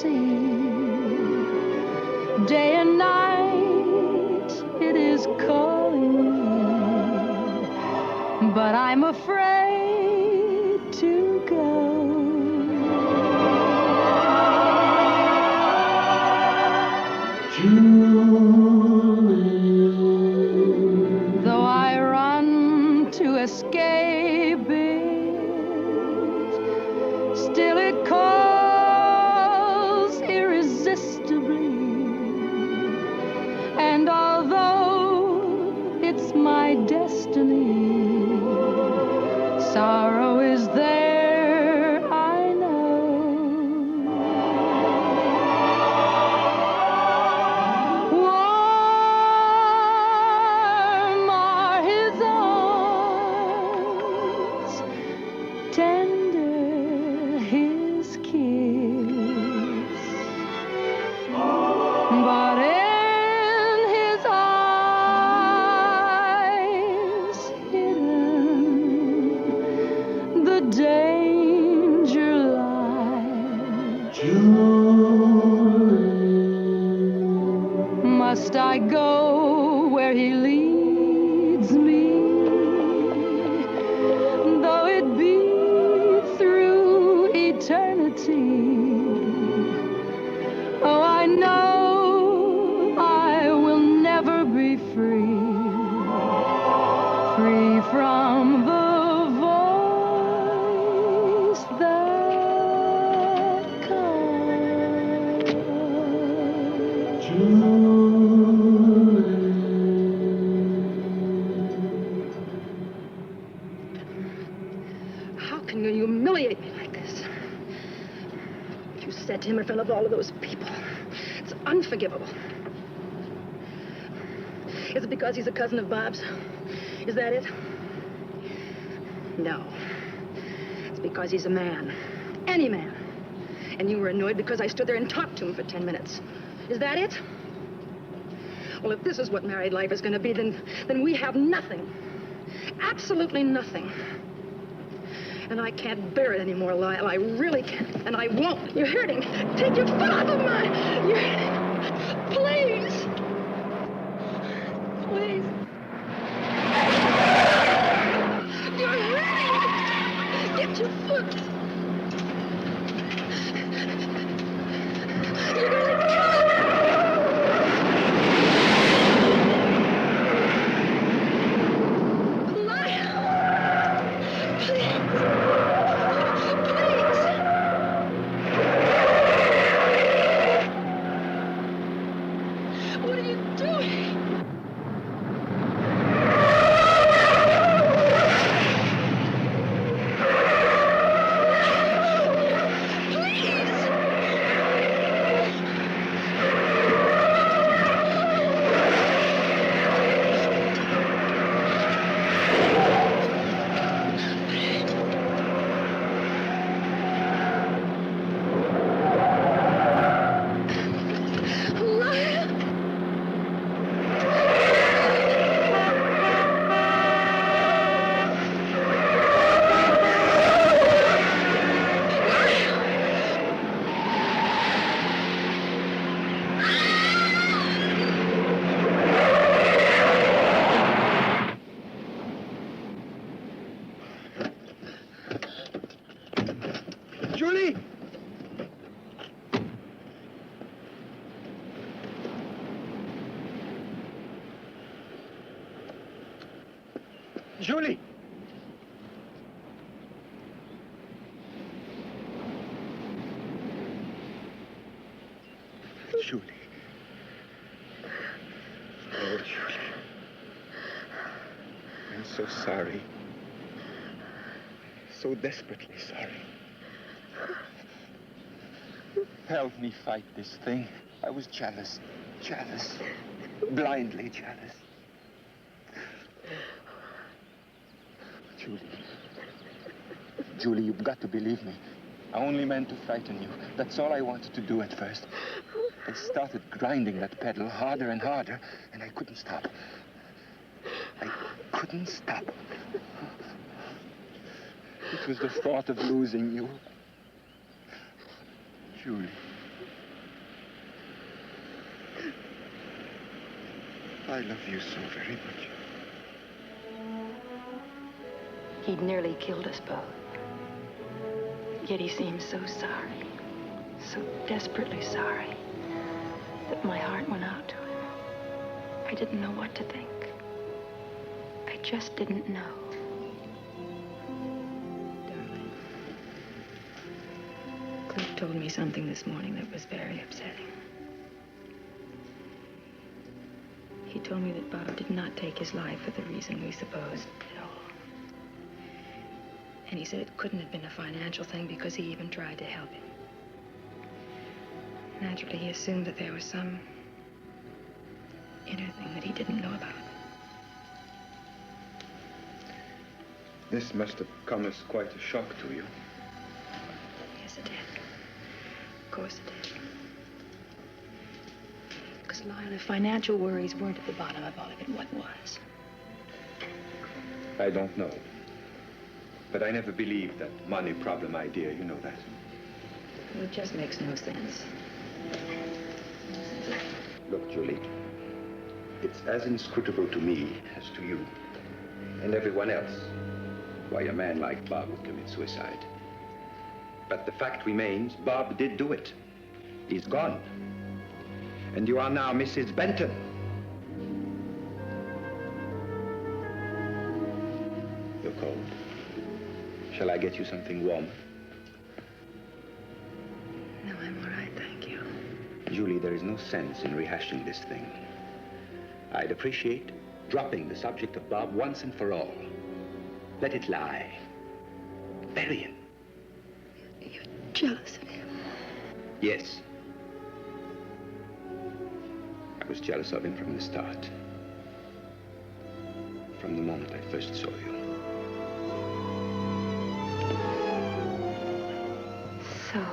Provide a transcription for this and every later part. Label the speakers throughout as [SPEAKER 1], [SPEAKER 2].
[SPEAKER 1] sea. Day and night it is calling me, but I'm afraid to go. Though I run to escape it, still it calls irresistibly. And although it's my destiny, sorrow is there, I know. Warm are his arms, tender his kiss, but in his eyes hidden the danger lies. Must I go where he leads me, though it be through eternity? Oh, I know I will never be free, free from the voice that calls.
[SPEAKER 2] How can you humiliate me like this? What you said to him in front of all of those people. It's unforgivable. Is it because he's a cousin of Bob's? Is that it? No. It's because he's a man. Any man. And you were annoyed because I stood there and talked to him for 10 minutes. Is that it? Well, if this is what married life is going to be, then we have nothing. Absolutely nothing. And I can't bear it anymore, Lyle. I really can't. And I won't. You're hurting. Take your foot off of mine. You're hurting. Please. Please. You're hurting. Get your foot. You're going to kill me.
[SPEAKER 3] Julie! Julie. Oh, Julie. I'm so sorry. So desperately sorry. Help me fight this thing. I was jealous. Jealous. Blindly jealous. Julie. Julie, you've got to believe me. I only meant to frighten you. That's all I wanted to do at first. I started grinding that pedal harder and harder, and I couldn't stop. I couldn't stop. It was the thought of losing you. Julie. I love you so very much.
[SPEAKER 2] He'd nearly killed us both. Yet he seemed so sorry, so desperately sorry, that my heart went out to him. I didn't know what to think. I just didn't know. Darling, Cliff told me something this morning that was very upsetting. He told me that Bob did not take his life for the reason we supposed at all. And he said it couldn't have been a financial thing because he even tried to help him. Naturally, he assumed that there was some inner thing that he didn't know about.
[SPEAKER 3] This must have come as quite a shock to you.
[SPEAKER 2] Yes, it did. Of course it did. Because, Lyle, if financial worries weren't at the bottom of all of it, what was?
[SPEAKER 3] I don't know. But I never believed that money problem idea, you know that.
[SPEAKER 2] Well, it just makes no sense.
[SPEAKER 4] Look, Julie, it's as inscrutable to me as to you and everyone else why a man like Bob would commit suicide. But the fact remains, Bob did do it. He's gone. And you are now Mrs. Benton. You're cold. Shall I get you something warm?
[SPEAKER 2] No, I'm all right, thank you.
[SPEAKER 4] Julie, there is no sense in rehashing this thing. I'd appreciate dropping the subject of Bob once and for all. Let it lie. Bury him.
[SPEAKER 2] You're jealous of him?
[SPEAKER 4] Yes. I was jealous of him from the start. From the moment I first saw you.
[SPEAKER 2] So,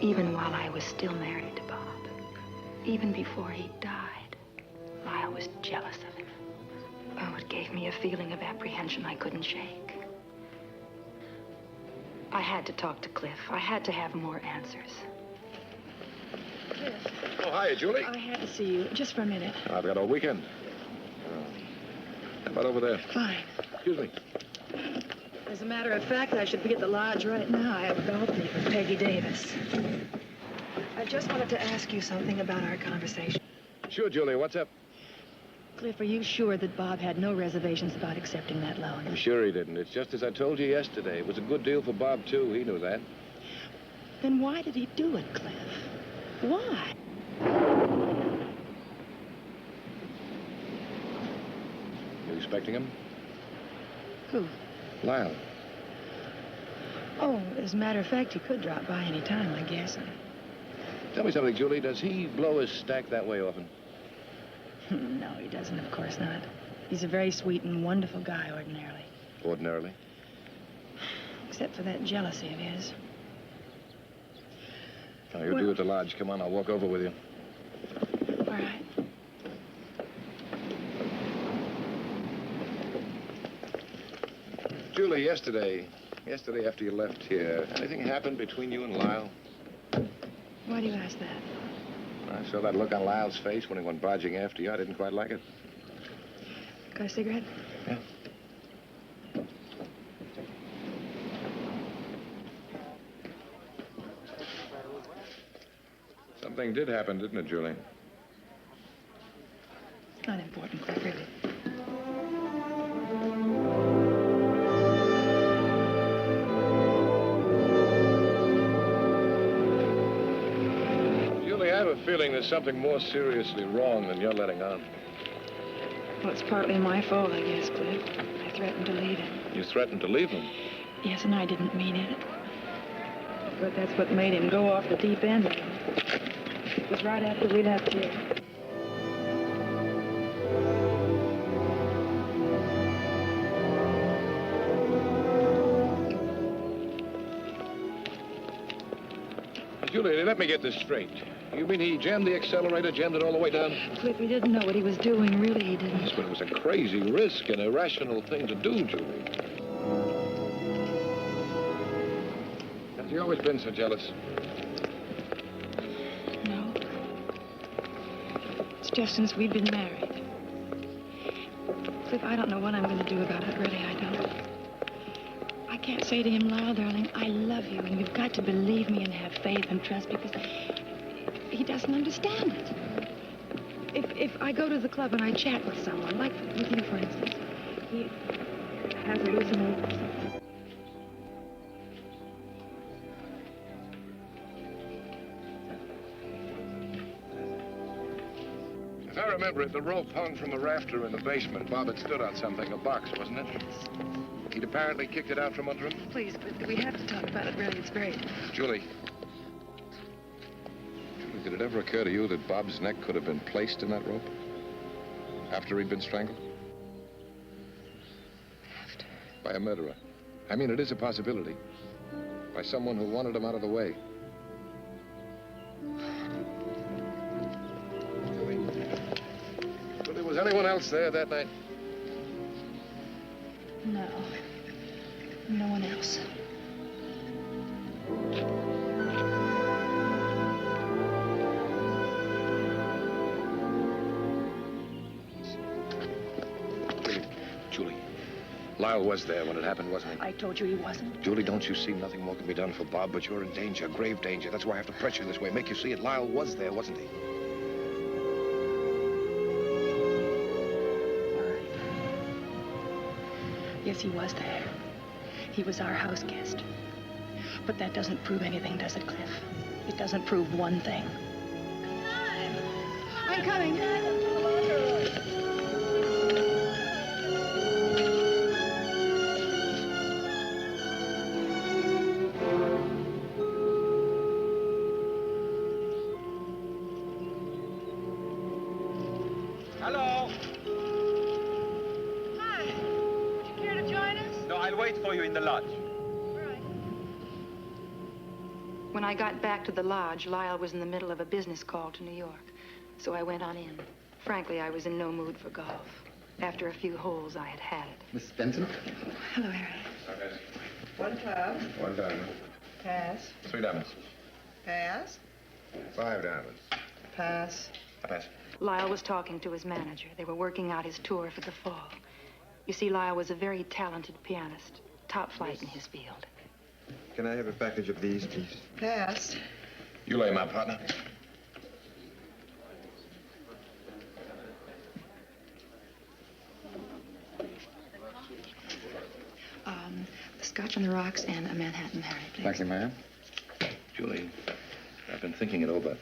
[SPEAKER 2] even while I was still married to Bob, even before he died, I was jealous of him. Oh, it gave me a feeling of apprehension I couldn't shake. I had to talk to Cliff. I had to have more answers. Cliff.
[SPEAKER 5] Oh, hiya, Julie.
[SPEAKER 2] I had to see you, just for a minute.
[SPEAKER 5] I've got all weekend. How about over there?
[SPEAKER 2] Fine.
[SPEAKER 5] Excuse me.
[SPEAKER 2] As a matter of fact, I should be at the lodge right now. I have a golf meet with Peggy Davis. I just wanted to ask you something about our conversation.
[SPEAKER 5] Sure, Julie. What's up?
[SPEAKER 2] Cliff, are you sure that Bob had no reservations about accepting that loan?
[SPEAKER 5] I'm sure he didn't. It's just as I told you yesterday. It was a good deal for Bob, too. He knew that.
[SPEAKER 2] Then why did he do it, Cliff? Why?
[SPEAKER 5] You expecting him?
[SPEAKER 2] Who?
[SPEAKER 5] Lyle.
[SPEAKER 2] Oh, as a matter of fact, he could drop by any time, I guess.
[SPEAKER 5] Tell me something, Julie. Does he blow his stack that way often?
[SPEAKER 2] No, he doesn't, of course not. He's a very sweet and wonderful guy, ordinarily.
[SPEAKER 5] Ordinarily?
[SPEAKER 2] Except for that jealousy of his.
[SPEAKER 5] Now, you're due at the lodge. Come on, I'll walk over with you.
[SPEAKER 2] All right.
[SPEAKER 5] Julie, yesterday after you left here, anything happened between you and Lyle?
[SPEAKER 2] Why do you ask that?
[SPEAKER 5] I saw that look on Lyle's face when he went barging after you. I didn't quite like it.
[SPEAKER 2] Got a cigarette?
[SPEAKER 5] Yeah. Something did happen, didn't it, Julie?
[SPEAKER 2] It's not important, Cliff, really.
[SPEAKER 5] Julie, I have a feeling there's something more seriously wrong than you're letting on.
[SPEAKER 2] Well, it's partly my fault, I guess, Cliff. I threatened to leave him.
[SPEAKER 5] You threatened to leave him.
[SPEAKER 2] Yes, and I didn't mean it. But that's what made him go off the deep end. It was right after we left here.
[SPEAKER 5] Julie, let me get this straight. You mean he jammed the accelerator, jammed it all the way down?
[SPEAKER 2] Cliff, he didn't know what he was doing. Really, he didn't.
[SPEAKER 5] Yes, but it was a crazy risk, an irrational thing to do, Julie. Has he always been so jealous?
[SPEAKER 2] No. It's just since we've been married. Cliff, I don't know what I'm going to do about it, really, I don't. I can't say to him, Lyle, darling, I love you, and you've got to believe me and have faith and trust, because he doesn't understand it. If I go to the club and I chat with someone, like with you, for instance, he has hallucinations.
[SPEAKER 5] If I remember it, the rope hung from a rafter in the basement. Bob had stood on something, a box, wasn't it?
[SPEAKER 2] Yes.
[SPEAKER 5] He'd apparently kicked it out from under him.
[SPEAKER 2] Please, we have to talk about it, really. It's very...
[SPEAKER 5] Julie, did it ever occur to you that Bob's neck could have been placed in that rope? After he'd been strangled?
[SPEAKER 2] After?
[SPEAKER 5] By a murderer. I mean, it is a possibility. By someone who wanted him out of the way. Julie, was anyone else there that night?
[SPEAKER 2] No. No one else.
[SPEAKER 5] Julie, Lyle was there when it happened, wasn't he?
[SPEAKER 2] I told you he wasn't.
[SPEAKER 5] Julie, don't you see nothing more can be done for Bob, but you're in danger, grave danger. That's why I have to pressure this way, make you see it. Lyle was there, wasn't he?
[SPEAKER 2] All right. Yes, he was there. He was our house guest. But that doesn't prove anything, does it, Cliff? It doesn't prove one thing. I'm coming.
[SPEAKER 3] Hello.
[SPEAKER 2] Hi. Would you care to join us?
[SPEAKER 3] No, I'll wait for you in the lodge.
[SPEAKER 2] When I got back to the lodge, Lyle was in the middle of a business call to New York. So I went on in. Frankly, I was in no mood for golf. After a few holes, I had had it.
[SPEAKER 6] Miss Benson?
[SPEAKER 2] Hello, Harry.
[SPEAKER 5] Okay.
[SPEAKER 7] 1 club.
[SPEAKER 5] 1 diamond.
[SPEAKER 7] Pass.
[SPEAKER 5] 3 diamonds.
[SPEAKER 7] Pass.
[SPEAKER 5] 5 diamonds.
[SPEAKER 7] Pass.
[SPEAKER 5] I pass.
[SPEAKER 2] Lyle was talking to his manager. They were working out his tour for the fall. You see, Lyle was a very talented pianist. Top flight in his field.
[SPEAKER 6] Can I have a package of these, please?
[SPEAKER 7] Pass.
[SPEAKER 5] You lay him out, partner.
[SPEAKER 2] The Scotch on the rocks and a Manhattan, Harry, please.
[SPEAKER 6] Thank you, ma'am.
[SPEAKER 5] Julie, I've been thinking it over.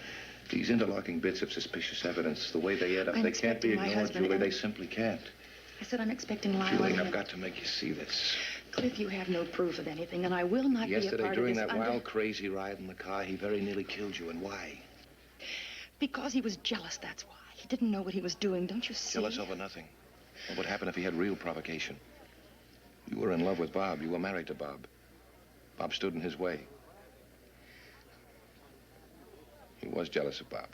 [SPEAKER 5] These interlocking bits of suspicious evidence, the way they add up,
[SPEAKER 2] I'm
[SPEAKER 5] they can't be
[SPEAKER 2] expecting my
[SPEAKER 5] ignored,
[SPEAKER 2] husband
[SPEAKER 5] Julie.
[SPEAKER 2] and-
[SPEAKER 5] They simply can't.
[SPEAKER 2] I said I'm expecting Lyle.
[SPEAKER 5] Julie,
[SPEAKER 2] and
[SPEAKER 5] I've got to make you see this.
[SPEAKER 2] Cliff, you have no proof of anything, and I will not be a
[SPEAKER 5] Yesterday,
[SPEAKER 2] part
[SPEAKER 5] during
[SPEAKER 2] of this
[SPEAKER 5] that wild, crazy ride in the car, he very nearly killed you. And why?
[SPEAKER 2] Because he was jealous, that's why. He didn't know what he was doing, don't you see?
[SPEAKER 5] Jealous over nothing. What would happen if he had real provocation? You were in love with Bob. You were married to Bob. Bob stood in his way. He was jealous of Bob.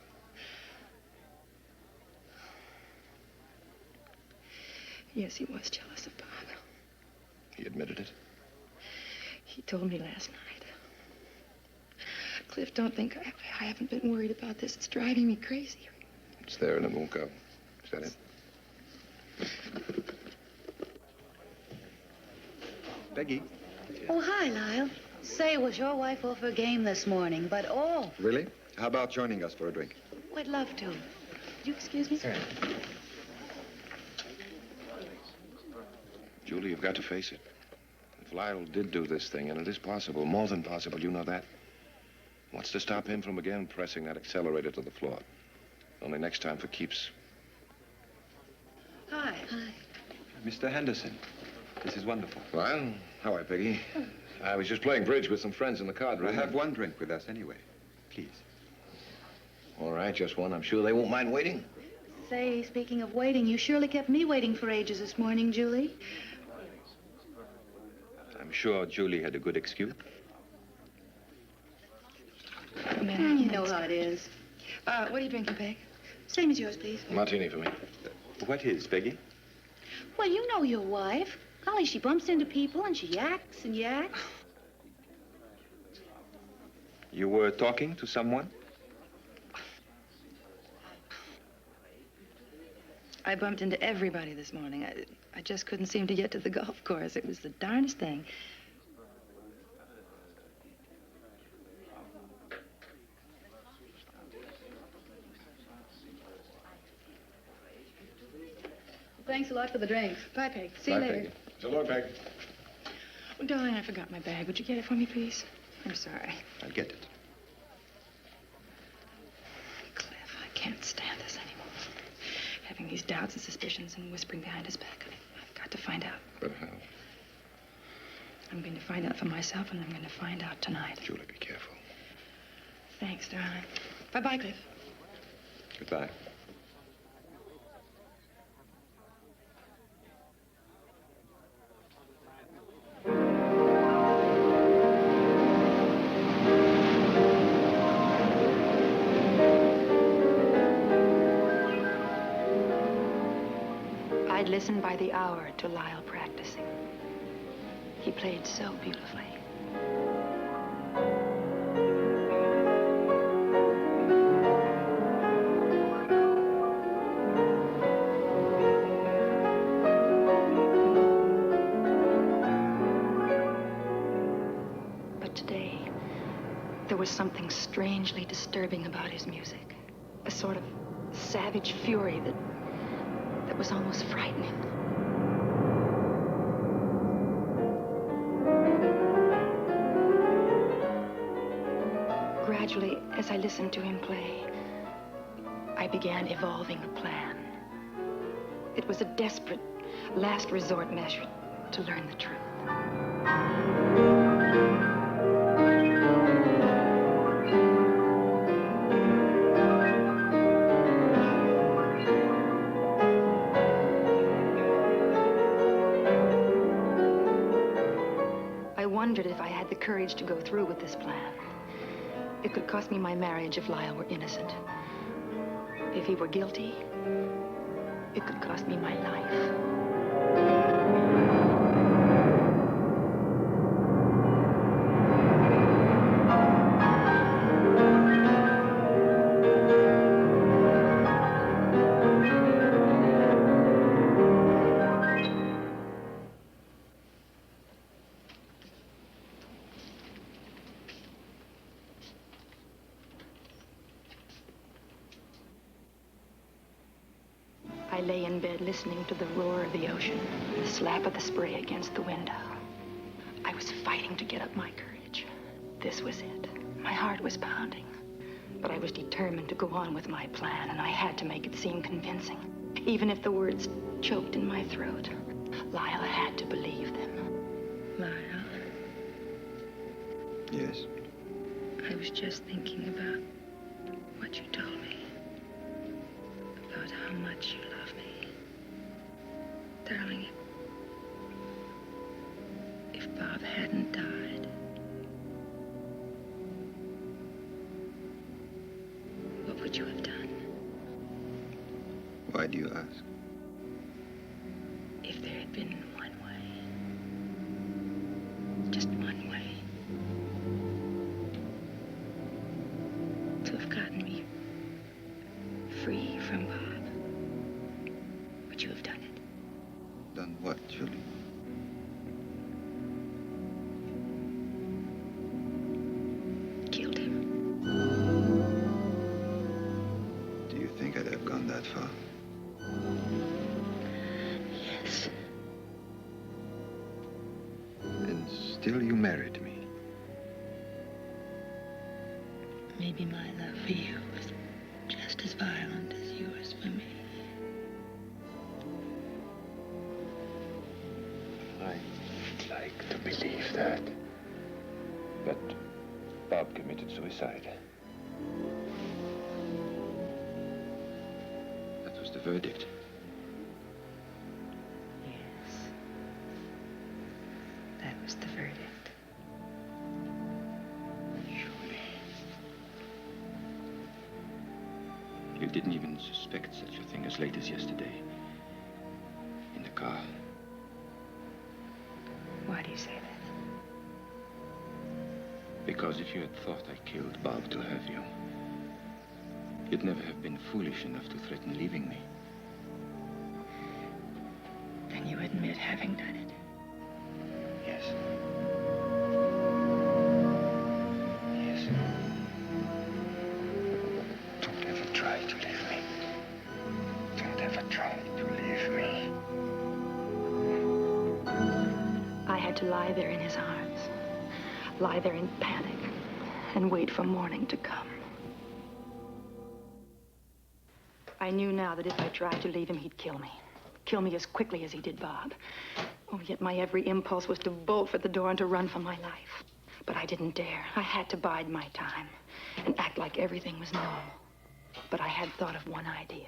[SPEAKER 2] Yes, he was jealous of Bob.
[SPEAKER 5] He admitted it.
[SPEAKER 2] He told me last night. Cliff, don't think I haven't been worried about this. It's driving me crazy.
[SPEAKER 5] It's there and it won't go. Is that it?
[SPEAKER 6] Peggy.
[SPEAKER 8] Oh, hi, Lyle. Say, was your wife off her game this morning? But oh,
[SPEAKER 6] Really? How about joining us for a drink?
[SPEAKER 8] I'd love to. Would you excuse me?
[SPEAKER 5] Julie, you've got to face it. If Lyle did do this thing, and it is possible, more than possible, you know that. What's to stop him from again pressing that accelerator to the floor? Only next time for keeps.
[SPEAKER 8] Hi. Hi.
[SPEAKER 6] Mr. Henderson, this is wonderful.
[SPEAKER 5] Well, how are you, Peggy? I was just playing bridge with some friends in the card room.
[SPEAKER 6] Have one drink with us anyway, please.
[SPEAKER 5] All right, just one. I'm sure they won't mind waiting.
[SPEAKER 8] Say, speaking of waiting, you surely kept me waiting for ages this morning, Julie.
[SPEAKER 3] I'm sure Julie had a good excuse.
[SPEAKER 8] You know how it is.
[SPEAKER 2] What are you drinking, Peg?
[SPEAKER 8] Same as yours, please.
[SPEAKER 5] Martini for me.
[SPEAKER 6] What is, Peggy?
[SPEAKER 8] Well, you know your wife. Golly, she bumps into people and she yaks and yaks.
[SPEAKER 3] You were talking to someone?
[SPEAKER 2] I bumped into everybody this morning. I just couldn't seem to get to the golf course. It was the darndest thing. Thanks a lot for the drinks. Bye, Peg. See you
[SPEAKER 5] Bye,
[SPEAKER 2] later.
[SPEAKER 5] Peggy. So long, Peg.
[SPEAKER 2] Oh, darling, I forgot my bag. Would you get it for me, please? I'm sorry.
[SPEAKER 6] I'll get it.
[SPEAKER 2] Cliff, I can't stand this anymore. Having these doubts and suspicions and whispering behind his back. I've got to find out.
[SPEAKER 5] But how?
[SPEAKER 2] I'm going to find out for myself, and I'm going to find out tonight.
[SPEAKER 5] Julie, be careful.
[SPEAKER 2] Thanks, darling. Bye-bye, Cliff.
[SPEAKER 6] Goodbye.
[SPEAKER 2] I'd listen by the hour to Lyle practicing. He played so beautifully. But today, there was something strangely disturbing about his music. A sort of savage fury that was almost frightening. Gradually, as I listened to him play, I began evolving a plan. It was a desperate, last resort measure to learn the truth. I wondered if I had the courage to go through with this plan. It could cost me my marriage if Lyle were innocent. If he were guilty, it could cost me my life. I lay in bed listening to the roar of the ocean, the slap of the spray against the window. I was fighting to get up my courage. This was it. My heart was pounding. But I was determined to go on with my plan, and I had to make it seem convincing. Even if the words choked in my throat, Lyle had to believe them. Lyle?
[SPEAKER 6] Yes.
[SPEAKER 2] I was just thinking about what you told me. About how much you love me. Darling, if Bob hadn't died, what would you have done?
[SPEAKER 6] Why do you ask?
[SPEAKER 2] If there had been one way, just one way, to have gotten me free from Bob, would you have done it?
[SPEAKER 6] Done what, Julie?
[SPEAKER 2] Killed him.
[SPEAKER 6] Do you think I'd have gone that far?
[SPEAKER 2] Yes.
[SPEAKER 6] And still you married me.
[SPEAKER 2] Maybe my love for you was just as violent as yours for me.
[SPEAKER 5] I'd like to believe that. But Bob committed suicide.
[SPEAKER 6] That was the verdict.
[SPEAKER 2] Yes. That was the verdict.
[SPEAKER 6] You didn't even suspect such a thing as late as yesterday. In the car.
[SPEAKER 2] Why do you say that?
[SPEAKER 6] Because if you had thought I killed Bob to have you, you'd never have been foolish enough to threaten leaving me.
[SPEAKER 7] Then you admit having done it.
[SPEAKER 3] Yes. Yes. Don't ever try to leave me. Don't ever try to leave me.
[SPEAKER 2] I had to lie there in his arms, lie there in panic, and wait for morning to come. I knew now that if I tried to leave him, he'd kill me. Kill me as quickly as he did Bob. Oh, yet my every impulse was to bolt for the door and to run for my life. But I didn't dare. I had to bide my time and act like everything was normal. But I had thought of one idea.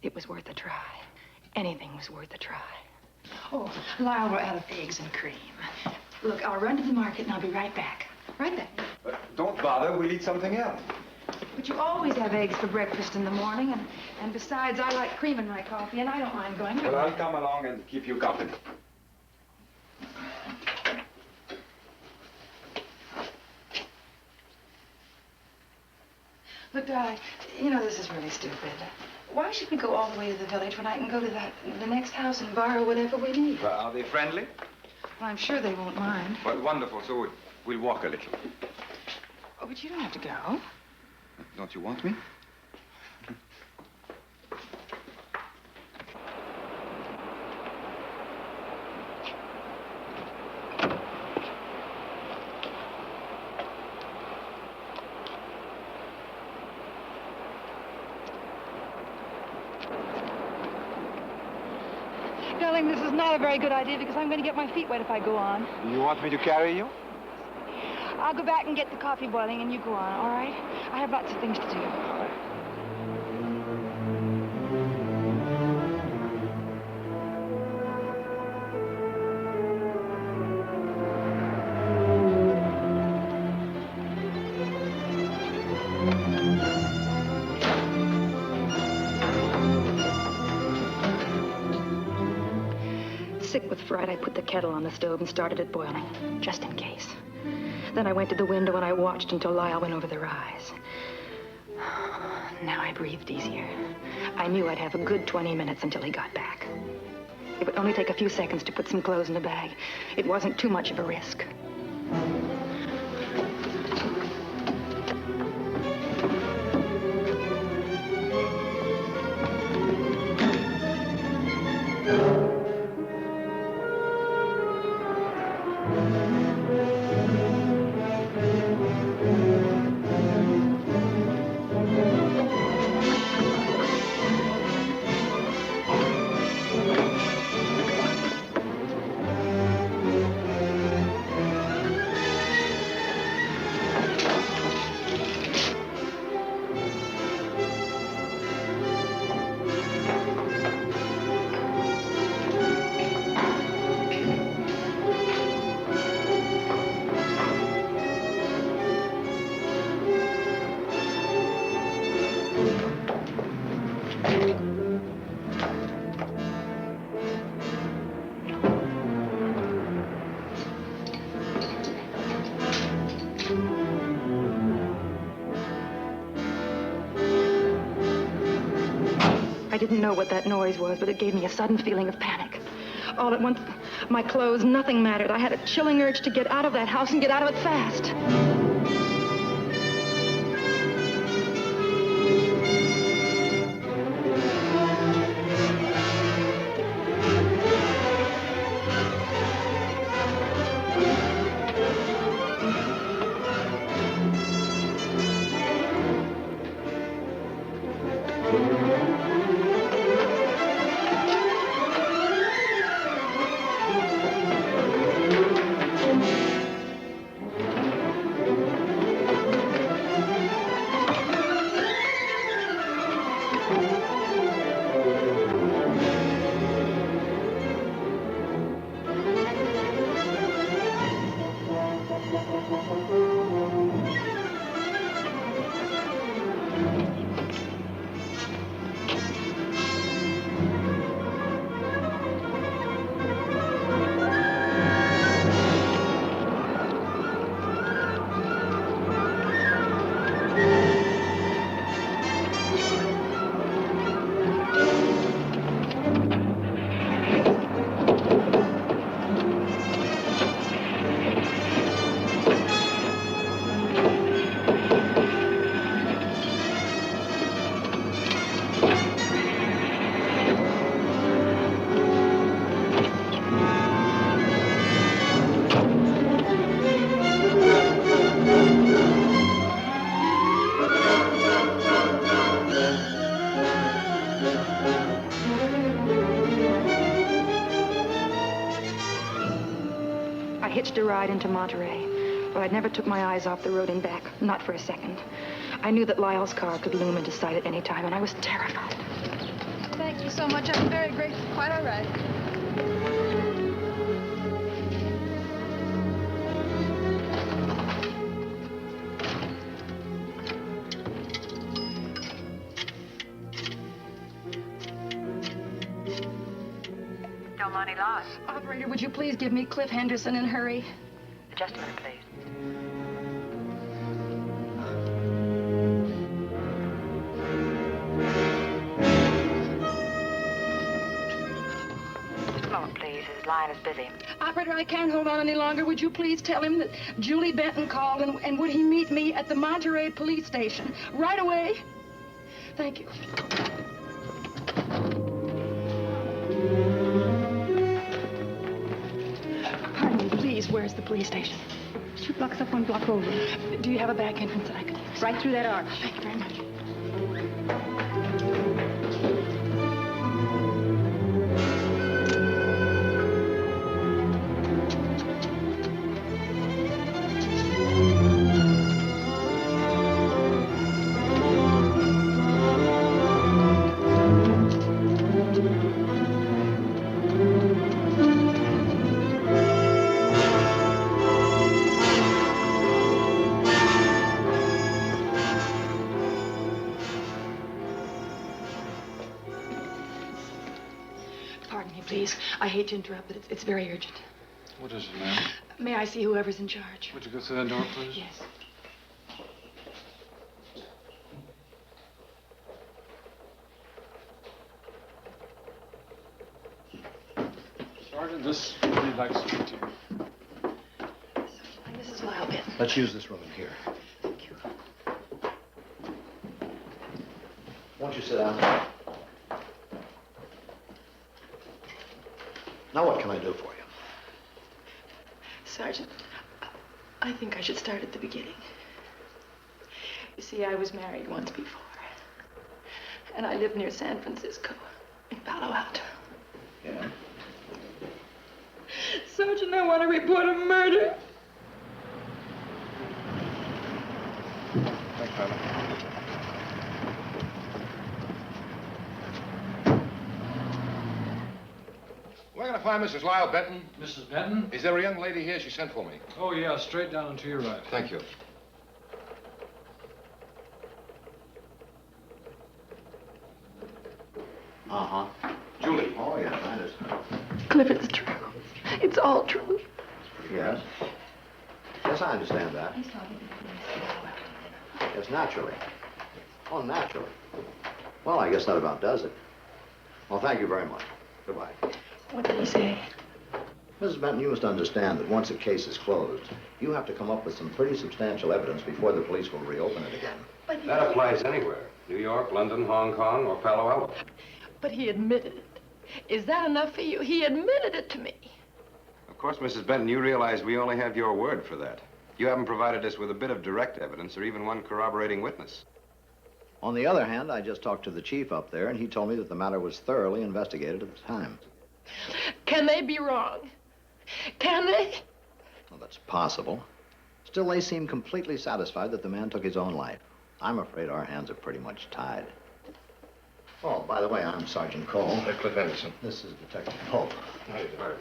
[SPEAKER 2] It was worth a try. Anything was worth a try. Oh, Lyle, we're out of eggs and cream. Look, I'll run to the market and I'll be right back. Right back.
[SPEAKER 3] Don't bother. We'll eat something else.
[SPEAKER 2] But you always have eggs for breakfast in the morning, and besides, I like cream in my coffee, and I don't mind going.
[SPEAKER 3] Well, I'll come along and keep you company.
[SPEAKER 2] Look, darling, you know this is really stupid. Why should we go all the way to the village when I can go to the next house and borrow whatever we need?
[SPEAKER 3] Well, are they friendly?
[SPEAKER 2] Well, I'm sure they won't mind.
[SPEAKER 3] Well, wonderful. So we'll walk a little.
[SPEAKER 2] Oh, but you don't have to go.
[SPEAKER 3] Don't you want me?
[SPEAKER 2] Darling, this is not a very good idea because I'm going to get my feet wet if I go on.
[SPEAKER 3] You want me to carry you?
[SPEAKER 2] I'll go back and get the coffee boiling and you go on, all right? I have lots of things to do.
[SPEAKER 3] All right.
[SPEAKER 2] Sick with fright, I put the kettle on the stove and started it boiling, just in case. Then I went to the window and I watched until Lyle went over the rise. Now I breathed easier. I knew I'd have a good 20 minutes until he got back. It would only take a few seconds to put some clothes in a bag. It wasn't too much of a risk. I didn't know what that noise was, but it gave me a sudden feeling of panic. All at once, my clothes, nothing mattered. I had a chilling urge to get out of that house and get out of it fast. hitched a ride into Monterey. But I never took my eyes off the road and back, not for a second. I knew that Lyle's car could loom into sight at any time, and I was terrified.
[SPEAKER 9] Thank you so much. I'm very grateful. Quite all right.
[SPEAKER 10] No money lost.
[SPEAKER 2] Operator, would you please give me Cliff Henderson and hurry?
[SPEAKER 10] Just a minute, please. Just a moment, please. His line is busy.
[SPEAKER 2] Operator, I can't hold on any longer. Would you please tell him that Julie Benton called and would he meet me at the Monterey police station right away? Thank you. Pardon me, please, where's the police station?
[SPEAKER 8] 2 blocks up, 1 block over.
[SPEAKER 2] Do you have a back entrance that I could use?
[SPEAKER 8] Right through that arch.
[SPEAKER 2] Thank you very much. Pardon me, please. I hate to interrupt, but it's very urgent.
[SPEAKER 11] What is it, ma'am?
[SPEAKER 2] May I see whoever's in charge?
[SPEAKER 11] Would you go through that door, please?
[SPEAKER 2] Yes.
[SPEAKER 11] Sergeant, this would like to speak to you.
[SPEAKER 2] Mrs. Lyle Benton.
[SPEAKER 12] Let's use this room in here.
[SPEAKER 2] Thank you.
[SPEAKER 12] Won't you sit down? Now what can I do for you?
[SPEAKER 2] Sergeant, I think I should start at the beginning. You see, I was married once before. And I lived near San Francisco, in Palo Alto.
[SPEAKER 12] Yeah?
[SPEAKER 2] Sergeant, I want to report a murder.
[SPEAKER 5] Thanks, Tyler. We're going to find Mrs. Lyle Benton.
[SPEAKER 11] Mrs. Benton?
[SPEAKER 5] Is there a young lady here? She sent for me.
[SPEAKER 11] Oh, yeah, straight down and to your right.
[SPEAKER 5] Thank you.
[SPEAKER 12] Uh-huh.
[SPEAKER 5] Julie.
[SPEAKER 12] Oh, yes, I understand.
[SPEAKER 2] Cliff, it's true. It's all true.
[SPEAKER 12] Yes? Yes, I understand that. Yes, naturally. Oh, naturally. Well, I guess that about does it. Well, thank you very much. Goodbye.
[SPEAKER 2] What did he say?
[SPEAKER 12] Mrs. Benton, you must understand that once a case is closed, you have to come up with some pretty substantial evidence before the police will reopen it again.
[SPEAKER 2] But
[SPEAKER 4] That applies anywhere. New York, London, Hong Kong, or Palo Alto.
[SPEAKER 2] But he admitted it. Is that enough for you? He admitted it to me.
[SPEAKER 4] Of course, Mrs. Benton, you realize we only have your word for that. You haven't provided us with a bit of direct evidence or even one corroborating witness.
[SPEAKER 12] On the other hand, I just talked to the chief up there, and he told me that the matter was thoroughly investigated at the time.
[SPEAKER 2] Can they be wrong? Can they?
[SPEAKER 12] Well, that's possible. Still, they seem completely satisfied that the man took his own life. I'm afraid our hands are pretty much tied. Oh, by the way, I'm Sergeant Cole.
[SPEAKER 5] Cliff Henderson.
[SPEAKER 12] This is Detective Pope.
[SPEAKER 5] How you doing?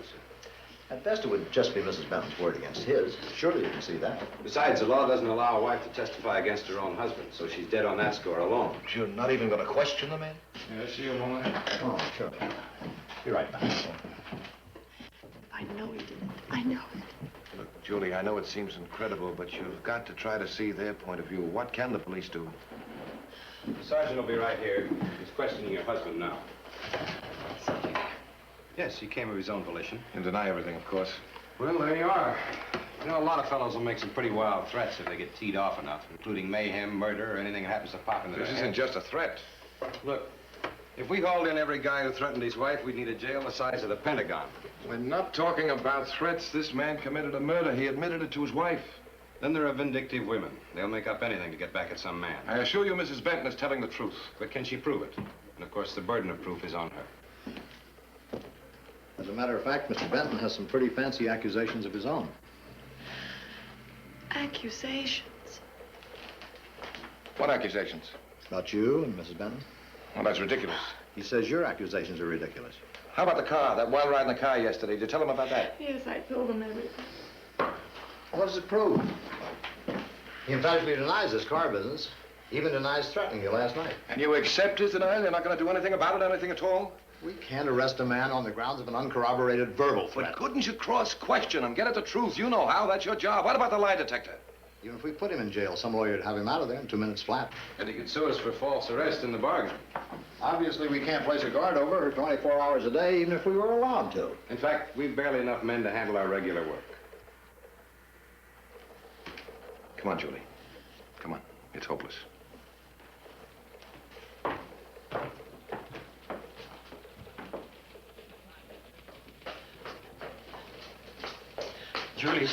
[SPEAKER 12] At best, it would just be Mrs. Benton's word against his. Surely you can see that.
[SPEAKER 4] Besides, the law doesn't allow a wife to testify against her own husband, so she's dead on that score alone.
[SPEAKER 5] You're not even going to question the man?
[SPEAKER 11] Yeah, see you a moment.
[SPEAKER 12] Oh, sure. Be right back.
[SPEAKER 2] I know he didn't. I know it.
[SPEAKER 5] Look, Julie, I know it seems incredible, but you've got to try to see their point of view. What can the police do?
[SPEAKER 4] The sergeant will be right here. He's questioning your husband now. Yes, he came of his own volition.
[SPEAKER 5] And deny everything, of course.
[SPEAKER 4] Well, there you are. You know, a lot of fellows will make some pretty wild threats if they get teed off enough, including mayhem, murder, or anything that happens to pop into
[SPEAKER 5] This
[SPEAKER 4] their
[SPEAKER 5] isn't
[SPEAKER 4] head.
[SPEAKER 5] just a threat.
[SPEAKER 4] Look, if we hauled in every guy who threatened his wife, we'd need a jail the size of the Pentagon.
[SPEAKER 5] We're not talking about threats. This man committed a murder. He admitted it to his wife.
[SPEAKER 4] Then there are vindictive women. They'll make up anything to get back at some man.
[SPEAKER 5] I assure you Mrs. Benton is telling the truth.
[SPEAKER 4] But can she prove it? And of course, the burden of proof is on her.
[SPEAKER 12] As a matter of fact, Mr. Benton has some pretty fancy accusations of his own.
[SPEAKER 8] Accusations.
[SPEAKER 5] What accusations?
[SPEAKER 12] About you and Mrs. Benton.
[SPEAKER 5] Well, that's ridiculous.
[SPEAKER 12] He says your accusations are ridiculous.
[SPEAKER 5] How about the car, that wild ride in the car yesterday? Did you tell him about that?
[SPEAKER 8] Yes, I told him everything.
[SPEAKER 12] What does it prove? He emphatically denies this car business. Even denies threatening you last night.
[SPEAKER 5] And you accept his denial? You're not going to do anything about it, anything at all?
[SPEAKER 12] We can't arrest a man on the grounds of an uncorroborated verbal threat.
[SPEAKER 5] But couldn't you cross-question him? Get at the truth. You know how. That's your job. What about the lie detector?
[SPEAKER 12] Even if we put him in jail, some lawyer would have him out of there in 2 minutes flat.
[SPEAKER 5] And he could sue us for false arrest in the bargain.
[SPEAKER 12] Obviously, we can't place a guard over her 24 hours a day, even if we were allowed to.
[SPEAKER 4] In fact, we've barely enough men to handle our regular work.
[SPEAKER 5] Come on, Julie. Come on. It's hopeless.
[SPEAKER 6] Julie.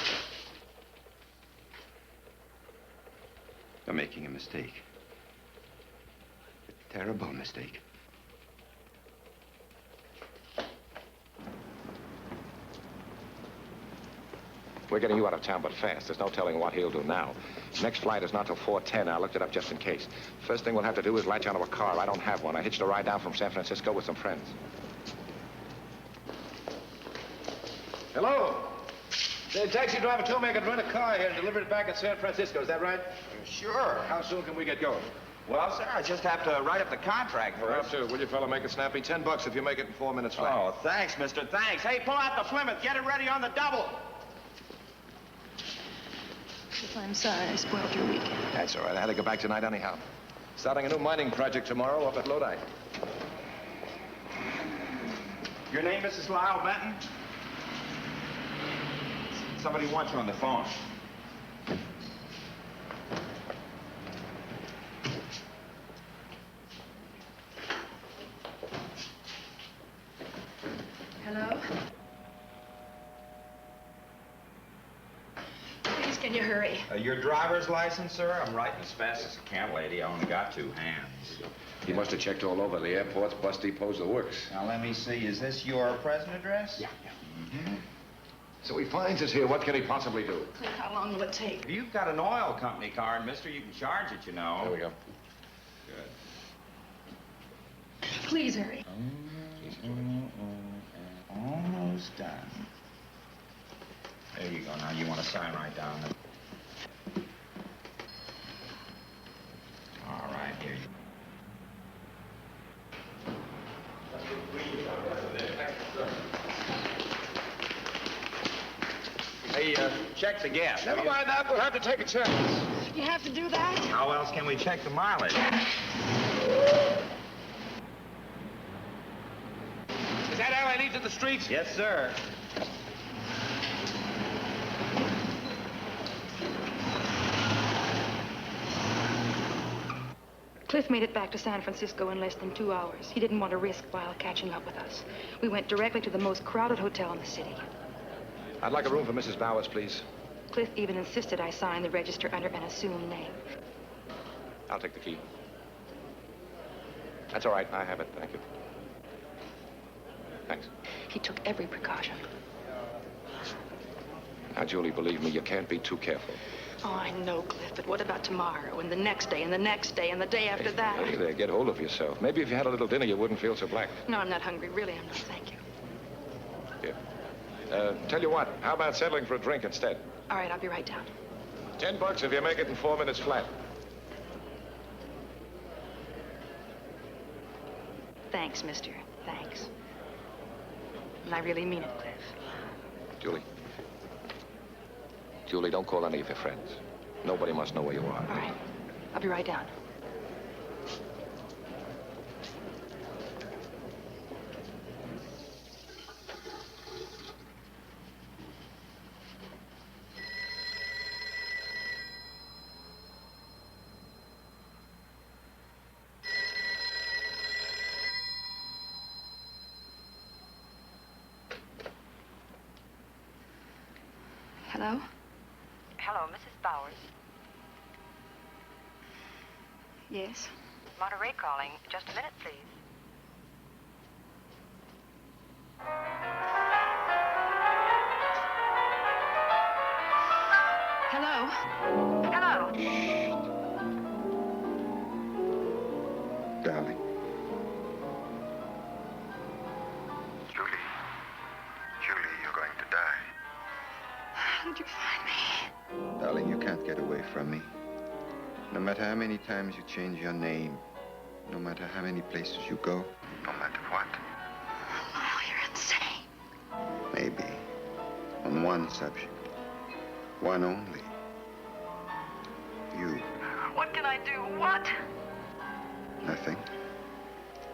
[SPEAKER 6] You're making a mistake. A terrible mistake.
[SPEAKER 5] We're getting you out of town, but fast. There's no telling what he'll do now. Next flight is not till 4:10. I looked it up just in case. First thing we'll have to do is latch onto a car. I don't have one. I hitched a ride down from San Francisco with some friends. Hello? The taxi driver told me I could rent a car here and deliver it back at San Francisco. Is that right?
[SPEAKER 6] Sure.
[SPEAKER 5] How soon can we get going?
[SPEAKER 6] Well, sir, I just have to write up the contract
[SPEAKER 5] Have
[SPEAKER 6] first.
[SPEAKER 5] to. Will you fella make it snappy? $10 if you make it in 4 minutes flat.
[SPEAKER 6] Oh, thanks, mister, thanks. Hey, pull out the Plymouth. Get it ready on the double.
[SPEAKER 2] Cliff, I'm sorry I spoiled your weekend.
[SPEAKER 5] That's all right. I had to go back tonight anyhow. Starting a new mining project tomorrow up at Lodi.
[SPEAKER 6] Your name, Mrs. Lyle Benton? Somebody wants you on the phone.
[SPEAKER 2] Hello? Please, can you hurry?
[SPEAKER 6] Your driver's license, sir? I'm writing as fast as I can, lady. I only got 2 hands.
[SPEAKER 5] He must have checked all over the airports, bus depots, the works.
[SPEAKER 6] Now, let me see. Is this your present address?
[SPEAKER 12] Yeah.
[SPEAKER 6] Mm-hmm.
[SPEAKER 5] So he finds us here. What can he possibly do?
[SPEAKER 2] Cliff, how long will it take?
[SPEAKER 6] If you've got an oil company card, mister, you can charge it, you know.
[SPEAKER 5] There we go.
[SPEAKER 6] Good.
[SPEAKER 2] Please hurry.
[SPEAKER 6] Almost done. There you go. Now you want to sign right down there. All right, here you Hey, check the gas.
[SPEAKER 5] Never mind that. We'll have to take a chance.
[SPEAKER 2] You have to do that?
[SPEAKER 6] How else can we check the mileage?
[SPEAKER 5] Is that how I lead to the streets?
[SPEAKER 6] Yes, sir.
[SPEAKER 2] Cliff made it back to San Francisco in less than 2 hours. He didn't want to risk while catching up with us. We went directly to the most crowded hotel in the city.
[SPEAKER 5] I'd like a room for Mrs. Bowers, please.
[SPEAKER 2] Cliff even insisted I sign the register under an assumed name.
[SPEAKER 5] I'll take the key. That's all right. I have it. Thank you. Thanks.
[SPEAKER 2] He took every precaution.
[SPEAKER 5] Now, Julie, believe me, you can't be too careful.
[SPEAKER 2] Oh, I know, Cliff, but what about tomorrow and the next day and the next day and the day after that?
[SPEAKER 5] Hey there, get hold of yourself. Maybe if you had a little dinner, you wouldn't feel so black.
[SPEAKER 2] No, I'm not hungry. Really, I'm not. Thank you.
[SPEAKER 5] Here. Tell you what, how about settling for a drink instead?
[SPEAKER 2] All right, I'll be right down.
[SPEAKER 5] $10 if you make it in 4 minutes flat.
[SPEAKER 2] Thanks, mister. Thanks. And I really mean it, Cliff.
[SPEAKER 5] Julie. Julie, don't call any of your friends. Nobody must know where you are.
[SPEAKER 2] All right. I'll be right down. Hello?
[SPEAKER 10] Hello, Mrs. Bowers.
[SPEAKER 2] Yes?
[SPEAKER 10] Monterey calling. Just a minute, please.
[SPEAKER 2] Hello?
[SPEAKER 10] Hello?
[SPEAKER 3] Darling.
[SPEAKER 4] Julie. Julie, you're going to die.
[SPEAKER 8] How did you find me?
[SPEAKER 3] Darling, you can't get away from me. No matter how many times you change your name, no matter how many places you go.
[SPEAKER 4] No matter what.
[SPEAKER 8] Lyle, you're insane.
[SPEAKER 3] Maybe. On one subject. One only. You.
[SPEAKER 10] What can I do? What?
[SPEAKER 3] Nothing.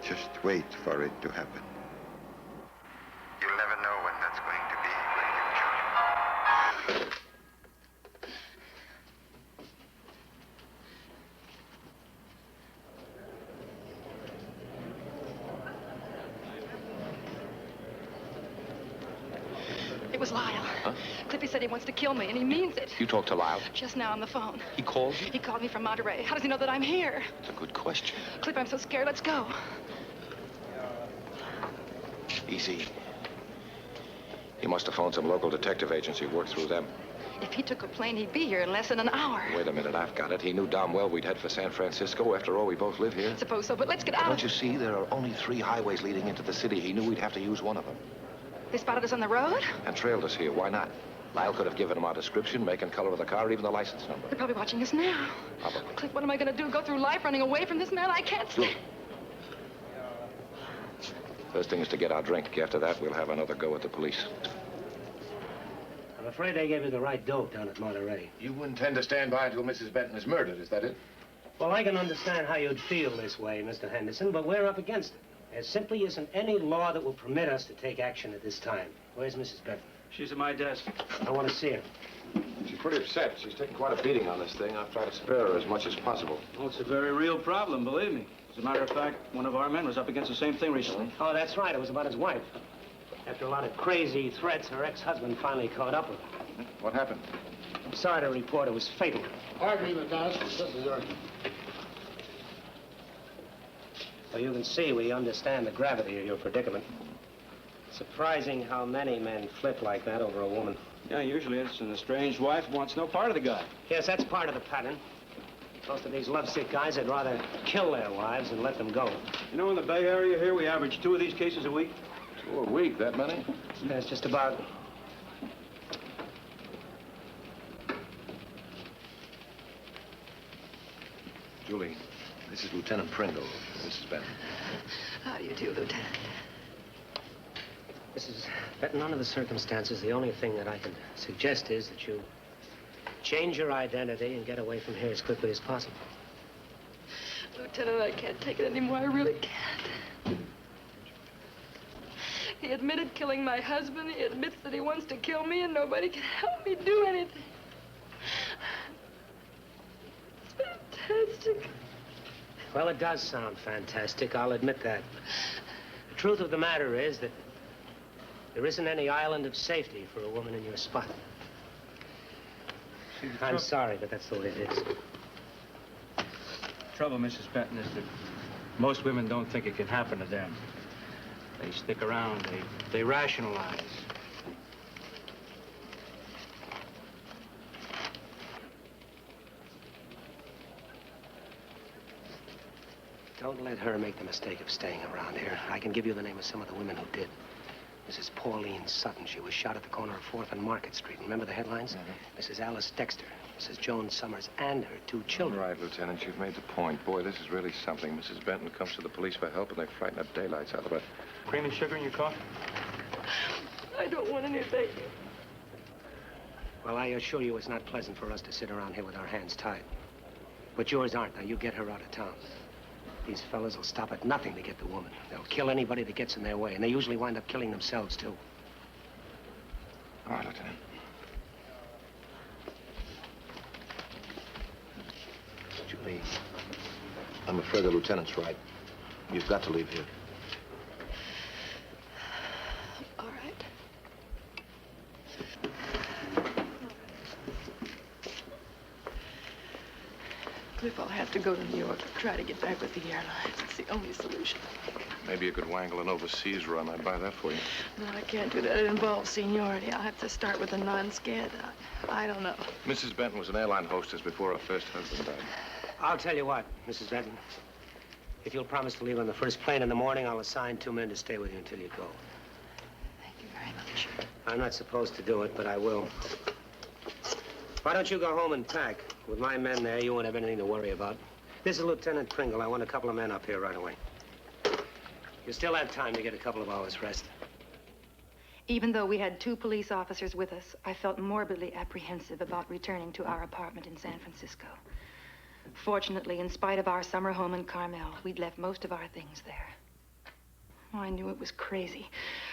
[SPEAKER 3] Just wait for it to happen.
[SPEAKER 4] You'll never know when that's going to be, will you, Julie?
[SPEAKER 2] It was Lyle.
[SPEAKER 5] Huh?
[SPEAKER 2] Clippy said he wants to kill me, and he means it.
[SPEAKER 5] You talked to Lyle?
[SPEAKER 2] Just now on the phone.
[SPEAKER 5] He called you?
[SPEAKER 2] He called me from Monterey. How does he know that I'm here?
[SPEAKER 5] It's a good question.
[SPEAKER 2] Clip, I'm so scared. Let's go.
[SPEAKER 5] Easy. He must have phoned some local detective agency, worked through them.
[SPEAKER 2] If he took a plane, he'd be here in less than an hour.
[SPEAKER 5] Wait a minute, I've got it. He knew darn well we'd head for San Francisco. After all, we both live here.
[SPEAKER 2] Suppose so, but let's get out.
[SPEAKER 5] Don't you see? There are only 3 highways leading into the city. He knew we'd have to use one of them.
[SPEAKER 2] They spotted us on the road?
[SPEAKER 5] And trailed us here. Why not? Lyle could have given him our description, make and color of the car, even the license number.
[SPEAKER 2] They're probably watching us now.
[SPEAKER 5] Probably.
[SPEAKER 2] Cliff, what am I going to do? Go through life running away from this man? I can't stand.
[SPEAKER 5] First thing is to get our drink. After that, we'll have another go at the police.
[SPEAKER 13] I'm afraid they gave you the right dope down at Monterey.
[SPEAKER 5] You intend to stand by until Mrs. Benton is murdered, is that it?
[SPEAKER 13] Well, I can understand how you'd feel this way, Mr. Henderson, but we're up against it. There simply isn't any law that will permit us to take action at this time. Where's Mrs. Benton?
[SPEAKER 11] She's at my desk.
[SPEAKER 13] I want to see her.
[SPEAKER 5] She's pretty upset. She's taken quite a beating on this thing. I've tried to spare her as much as possible.
[SPEAKER 11] Well, it's a very real problem, believe me. As a matter of fact, one of our men was up against the same thing recently.
[SPEAKER 13] Oh, that's right. It was about his wife. After a lot of crazy threats, her ex-husband finally caught up with her.
[SPEAKER 5] What happened?
[SPEAKER 13] I'm sorry to report it was fatal.
[SPEAKER 14] Pardon me, Lieutenant. This is urgent.
[SPEAKER 13] Well, you can see we understand the gravity of your predicament. Surprising how many men flip like that over a woman.
[SPEAKER 11] Yeah, usually it's an estranged wife wants no part of the guy.
[SPEAKER 13] Yes, that's part of the pattern. Most of these lovesick guys would rather kill their wives than let them go.
[SPEAKER 11] You know, in the Bay Area here, we average 2 of these cases a week.
[SPEAKER 5] 2 a week, that many?
[SPEAKER 13] Yeah, it's just about.
[SPEAKER 5] Julie, this is Lieutenant Pringle, Mrs. Benton.
[SPEAKER 2] How do you do, Lieutenant?
[SPEAKER 13] Mrs. Benton, under the circumstances, the only thing that I can suggest is that you change your identity and get away from here as quickly as possible.
[SPEAKER 2] Lieutenant, I can't take it anymore. I really can't. He admitted killing my husband. He admits that he wants to kill me, and nobody can help me do anything. It's fantastic.
[SPEAKER 13] Well, it does sound fantastic. I'll admit that. The truth of the matter is that there isn't any island of safety for a woman in your spot. I'm sorry, but that's the way it is.
[SPEAKER 11] Trouble, Mrs. Benton, is that most women don't think it can happen to them. They stick around. They rationalize.
[SPEAKER 13] Don't let her make the mistake of staying around here. I can give you the name of some of the women who did. Mrs. Pauline Sutton. She was shot at the corner of 4th and Market Street. Remember the headlines? Mrs. Alice Dexter, Mrs. Joan Summers, and her 2 children.
[SPEAKER 5] All right, Lieutenant, you've made the point. Boy, this is really something. Mrs. Benton comes to the police for help, and they frighten the daylights out of her.
[SPEAKER 11] Cream and sugar in your coffee?
[SPEAKER 2] I don't want anything.
[SPEAKER 13] Well, I assure you it's not pleasant for us to sit around here with our hands tied. But yours aren't. Now, you get her out of town. These fellas will stop at nothing to get the woman. They'll kill anybody that gets in their way, and they usually wind up killing themselves, too.
[SPEAKER 5] All right, Lieutenant. Julie, I'm afraid the lieutenant's right. You've got to leave here.
[SPEAKER 2] All right. Cliff, I'll have to go to New York and try to get back with the airlines. It's the only solution.
[SPEAKER 5] Maybe you could wangle an overseas run. I'd buy that for you.
[SPEAKER 10] No, I can't do that. It involves seniority. I'll have to start with a non-skid. I don't know.
[SPEAKER 5] Mrs. Benton was an airline hostess before her first husband died.
[SPEAKER 13] I'll tell you what, Mrs. Benton. If you'll promise to leave on the first plane in the morning, I'll assign 2 men to stay with you until you go.
[SPEAKER 10] Thank you very much.
[SPEAKER 13] I'm not supposed to do it, but I will. Why don't you go home and pack? With my men there, you won't have anything to worry about. This is Lieutenant Pringle. I want a couple of men up here right away. You still have time to get a couple of hours rest.
[SPEAKER 2] Even though we had 2 police officers with us, I felt morbidly apprehensive about returning to our apartment in San Francisco. Fortunately, in spite of our summer home in Carmel, we'd left most of our things there. Oh, I knew it was crazy,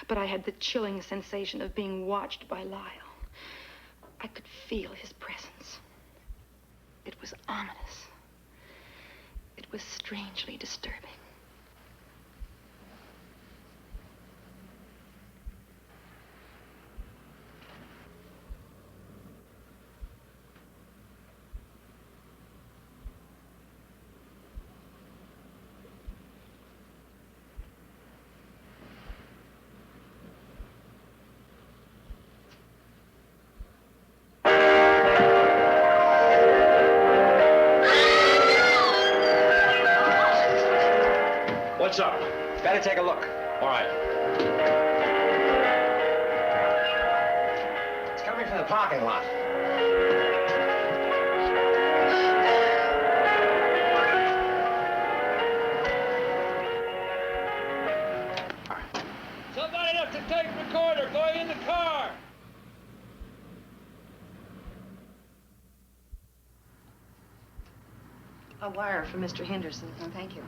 [SPEAKER 2] but I had the chilling sensation of being watched by Lyle. I could feel his presence. It was ominous. It was strangely disturbing.
[SPEAKER 15] What's up?
[SPEAKER 13] Better take a look.
[SPEAKER 15] All right.
[SPEAKER 13] It's coming from the parking lot.
[SPEAKER 15] Somebody left the tape recorder going in the car.
[SPEAKER 2] A wire for Mr. Henderson. Oh, thank you.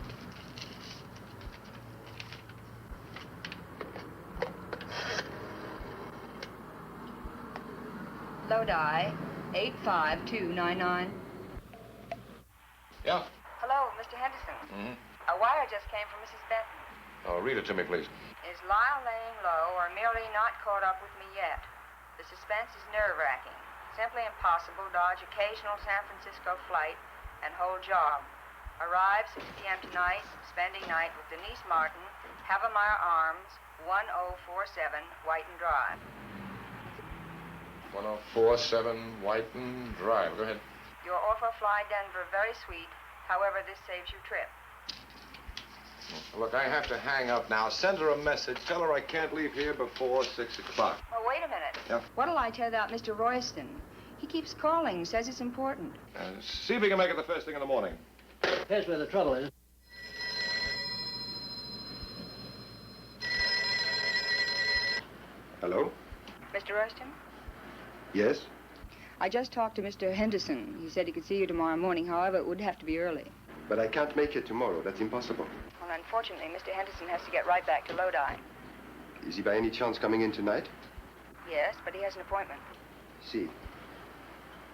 [SPEAKER 16] Lodi, 85299.
[SPEAKER 5] Yeah?
[SPEAKER 16] Hello, Mr. Henderson.
[SPEAKER 5] Mm-hmm.
[SPEAKER 16] A wire just came from Mrs. Benton.
[SPEAKER 5] Oh, read it to me, please.
[SPEAKER 16] Is Lyle laying low or merely not caught up with me yet? The suspense is nerve-wracking. Simply impossible. Dodge occasional San Francisco flight and whole job. Arrive 6 p.m. tonight, spending night with Denise Martin, Havemeyer Arms, 1047 Whiten Drive.
[SPEAKER 5] 1047 Whiten Drive. Go ahead.
[SPEAKER 16] Your offer fly Denver, very sweet. However, this saves you trip.
[SPEAKER 5] Look, I have to hang up now. Send her a message. Tell her I can't leave here before 6 o'clock.
[SPEAKER 16] Oh, wait a minute.
[SPEAKER 5] Yeah?
[SPEAKER 16] What'll I tell about Mr. Royston? He keeps calling, says it's important.
[SPEAKER 5] See if we can make it the first thing in the morning.
[SPEAKER 13] Here's where the trouble is.
[SPEAKER 4] Hello?
[SPEAKER 16] Mr. Royston?
[SPEAKER 4] Yes?
[SPEAKER 16] I just talked to Mr. Henderson. He said he could see you tomorrow morning. However, it would have to be early.
[SPEAKER 4] But I can't make it tomorrow. That's impossible.
[SPEAKER 16] Well, unfortunately, Mr. Henderson has to get right back to Lodi.
[SPEAKER 4] Is he by any chance coming in tonight?
[SPEAKER 16] Yes, but he has an appointment.
[SPEAKER 4] See.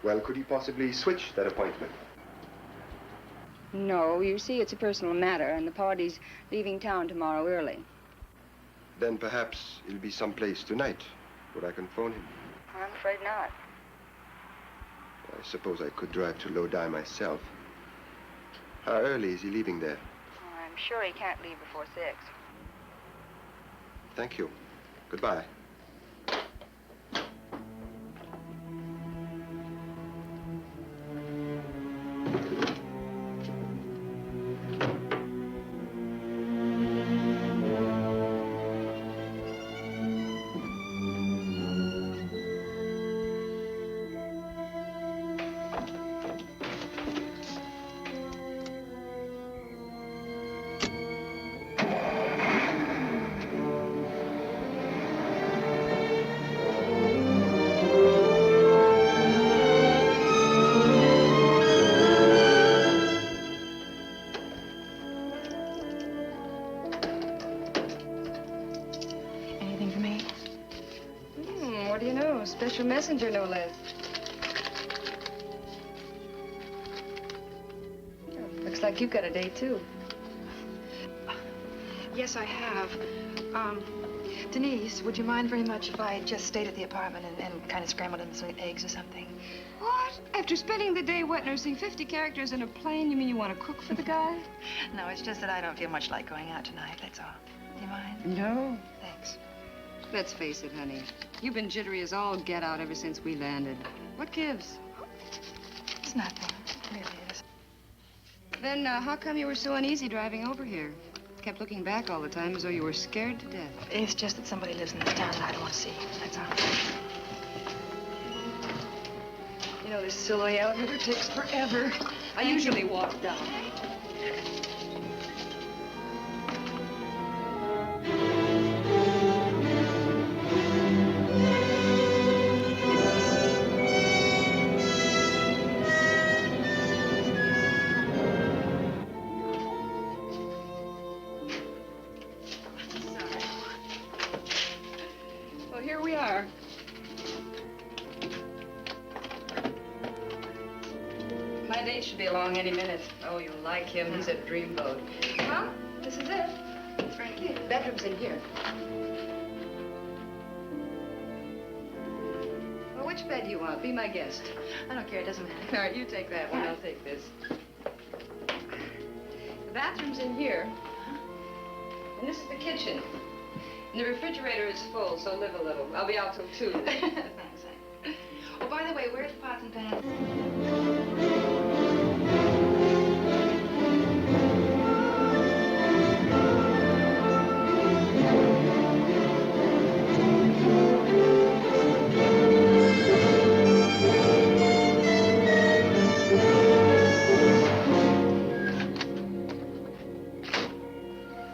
[SPEAKER 4] Well, could he possibly switch that appointment?
[SPEAKER 16] No, you see, it's a personal matter, and the party's leaving town tomorrow early.
[SPEAKER 4] Then perhaps he'll be someplace tonight where I can phone him.
[SPEAKER 16] I'm afraid not.
[SPEAKER 4] I suppose I could drive to Lodi myself. How early is he leaving there?
[SPEAKER 16] I'm sure he can't leave before 6.
[SPEAKER 4] Thank you. Goodbye.
[SPEAKER 16] Special messenger, no less. Oh, looks like you've got a date, too.
[SPEAKER 2] Yes, I have. Denise, would you mind very much if I just stayed at the apartment and kind of scrambled in some eggs or something?
[SPEAKER 16] What? After spending the day wet nursing 50 characters in a plane, you mean you want to cook for the guy?
[SPEAKER 2] No, it's just that I don't feel much like going out tonight, that's all. Do you mind?
[SPEAKER 16] No.
[SPEAKER 2] Thanks.
[SPEAKER 16] Let's face it, honey. You've been jittery as all get out ever since we landed. What gives?
[SPEAKER 2] It's nothing. It really is.
[SPEAKER 16] Then how come you were so uneasy driving over here? Kept looking back all the time as though you were scared to death.
[SPEAKER 2] It's just that somebody lives in this town that I don't want to see. That's all. You know, this silly elevator takes forever. I usually walk down.
[SPEAKER 16] Well, here we are. My date should be along any minute. Oh, you'll like him. He's a dreamboat. Well, this is it. It's right here. Bedroom's in here. Well, which bed do you want? Be my guest.
[SPEAKER 2] I don't care. It doesn't matter.
[SPEAKER 16] All right, you take that one. I'll take this. The bathroom's in here. And this is the kitchen. And the refrigerator is full, so live a little. I'll be out till 2.
[SPEAKER 2] Thanks. Oh, by the way, where's the pots and pans?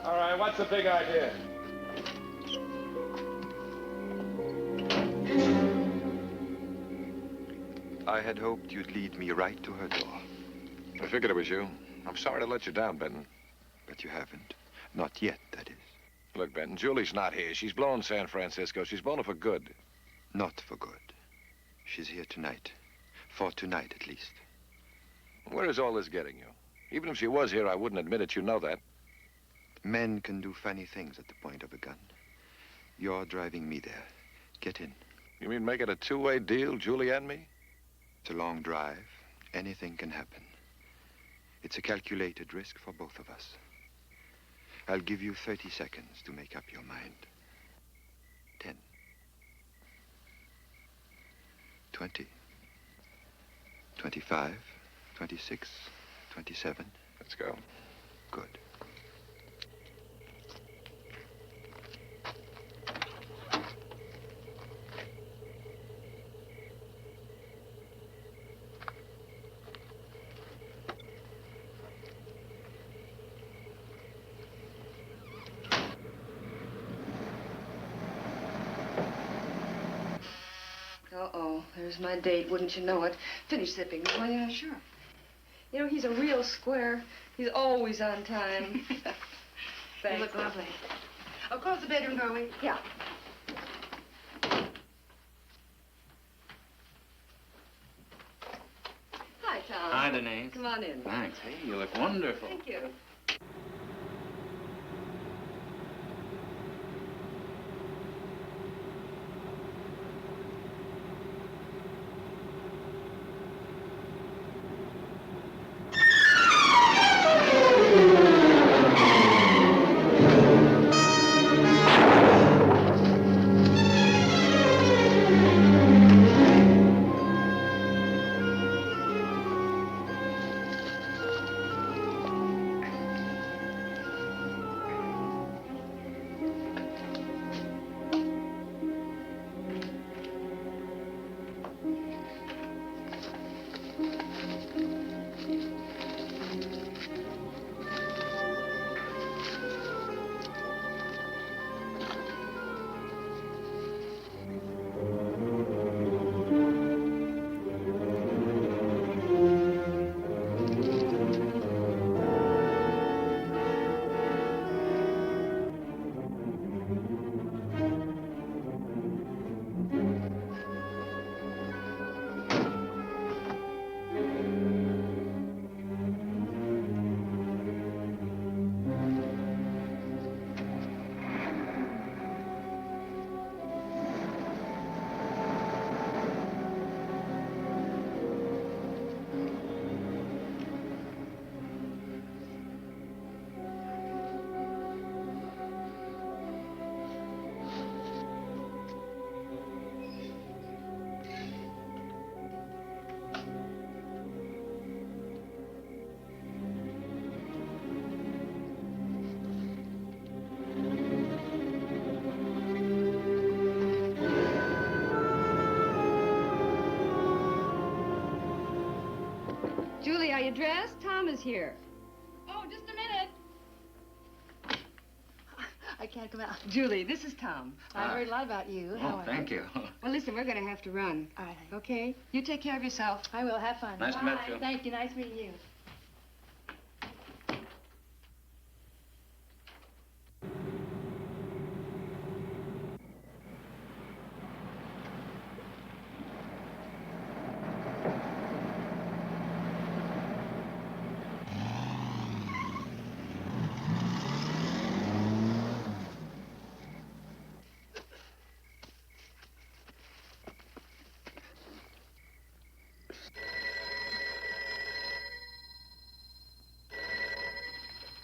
[SPEAKER 5] All right, what's the big idea?
[SPEAKER 4] I had hoped you'd lead me right to her door.
[SPEAKER 5] I figured it was you. I'm sorry to let you down, Benton.
[SPEAKER 4] But you haven't. Not yet, that is.
[SPEAKER 5] Look, Benton, Julie's not here. She's blown San Francisco. She's blown it for good.
[SPEAKER 4] Not for good. She's here tonight. For tonight, at least.
[SPEAKER 5] Where is all this getting you? Even if she was here, I wouldn't admit it. You know that.
[SPEAKER 4] Men can do funny things at the point of a gun. You're driving me there. Get in.
[SPEAKER 5] You mean make it a two-way deal, Julie and me?
[SPEAKER 4] It's a long drive. Anything can happen. It's a calculated risk for both of us. I'll give you 30 seconds to make up your mind. 10. 20. 25. 26. 27.
[SPEAKER 5] Let's go.
[SPEAKER 4] Good.
[SPEAKER 16] Uh-oh, there's my date, wouldn't you know it? Finish sipping. Oh, yeah, sure. You know, he's a real square. He's always on time. Thanks.
[SPEAKER 2] You look lovely. Oh, close the bedroom doorway.
[SPEAKER 16] Yeah. Hi, Tom.
[SPEAKER 11] Hi, Denise.
[SPEAKER 16] Come on in.
[SPEAKER 11] Thanks. Hey, you look wonderful.
[SPEAKER 16] Thank you.
[SPEAKER 2] Julie, are you dressed? Tom is here.
[SPEAKER 9] Oh, just a minute.
[SPEAKER 2] I can't come out. Julie, this is Tom. I've heard a lot about you. How are
[SPEAKER 3] thank you.
[SPEAKER 2] Well, listen, we're going to have to run.
[SPEAKER 8] All right.
[SPEAKER 2] Okay? You take care of yourself.
[SPEAKER 8] I will. Have fun.
[SPEAKER 3] Nice to meet you.
[SPEAKER 8] Thank you. Nice meeting you.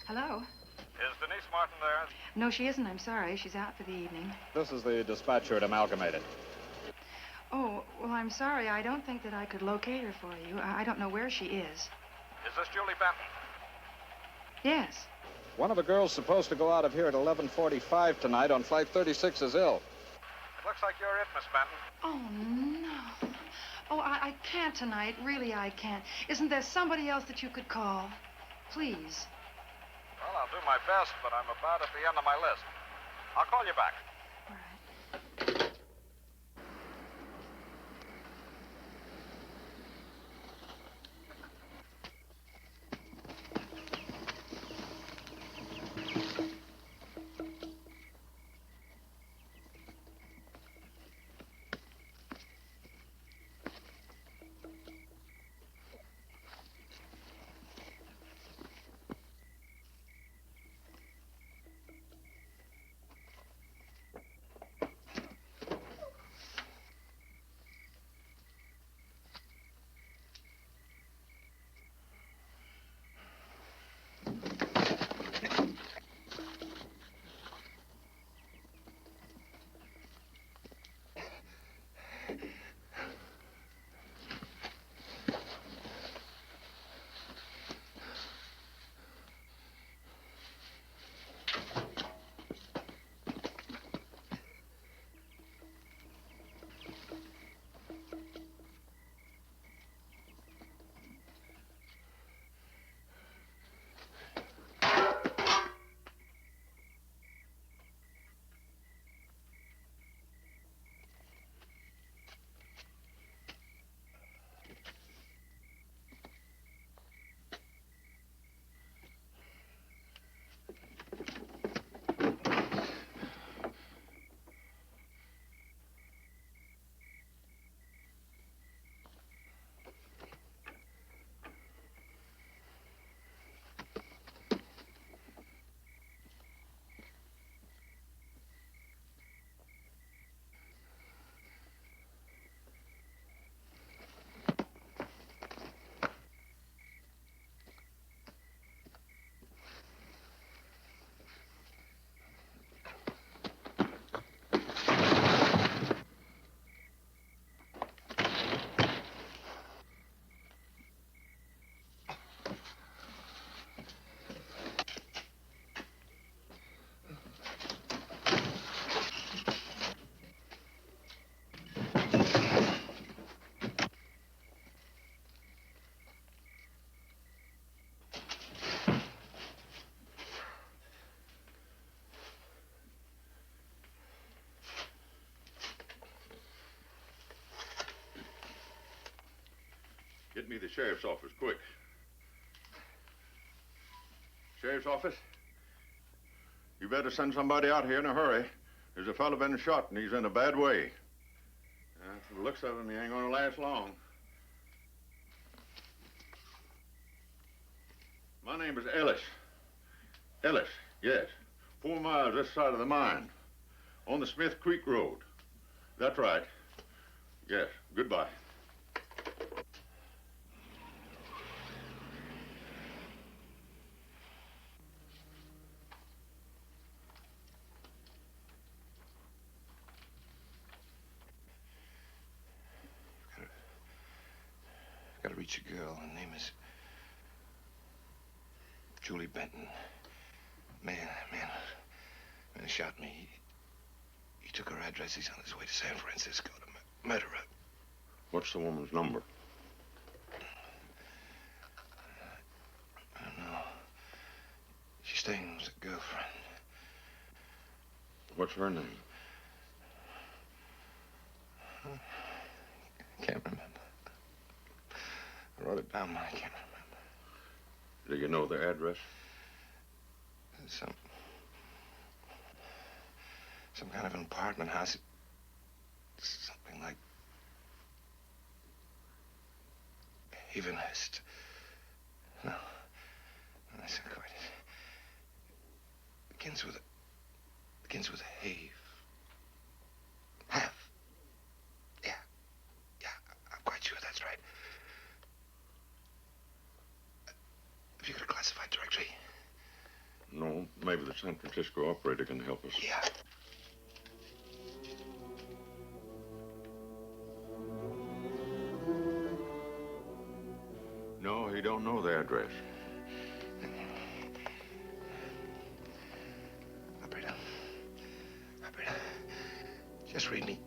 [SPEAKER 2] Hello?
[SPEAKER 17] Is Denise Martin there?
[SPEAKER 2] No, she isn't. I'm sorry. She's out for the evening.
[SPEAKER 17] This is the dispatcher at Amalgamated.
[SPEAKER 2] Oh, well, I'm sorry. I don't think that I could locate her for you. I don't know where she is.
[SPEAKER 17] Is this Julie Benton?
[SPEAKER 2] Yes.
[SPEAKER 17] One of the girls supposed to go out of here at 11:45 tonight on Flight 36 is ill. It looks like you're it, Miss Benton.
[SPEAKER 2] Oh, no. Oh, I can't tonight. Really, I can't. Isn't there somebody else that you could call? Please.
[SPEAKER 17] Well, I'll do my best, but I'm about at the end of my list. I'll call you back.
[SPEAKER 5] Get me the sheriff's office, quick. Sheriff's office? You better send somebody out here in a hurry. There's a fellow been shot, and he's in a bad way. From the looks of him, he ain't gonna last long. My name is Ellis. Ellis, yes. 4 miles this side of the mine. On the Smith Creek Road. That's right. Yes, goodbye.
[SPEAKER 6] Gotta reach a girl. Her name is Julie Benton. Man shot me. He took her address. He's on his way to San Francisco to murder her.
[SPEAKER 5] What's the woman's number? What's her name?
[SPEAKER 6] I can't remember. I wrote it down, but I can't remember.
[SPEAKER 5] Do you know the address?
[SPEAKER 6] Some kind of an apartment house. Something like Havenhurst. No, that's not quite it. Begins with a have. Have. Yeah, I'm quite sure that's right. Have you got a classified directory?
[SPEAKER 5] No, maybe the San Francisco operator can help us.
[SPEAKER 6] Yeah.
[SPEAKER 5] No, he don't know the address.
[SPEAKER 6] Operator, just read me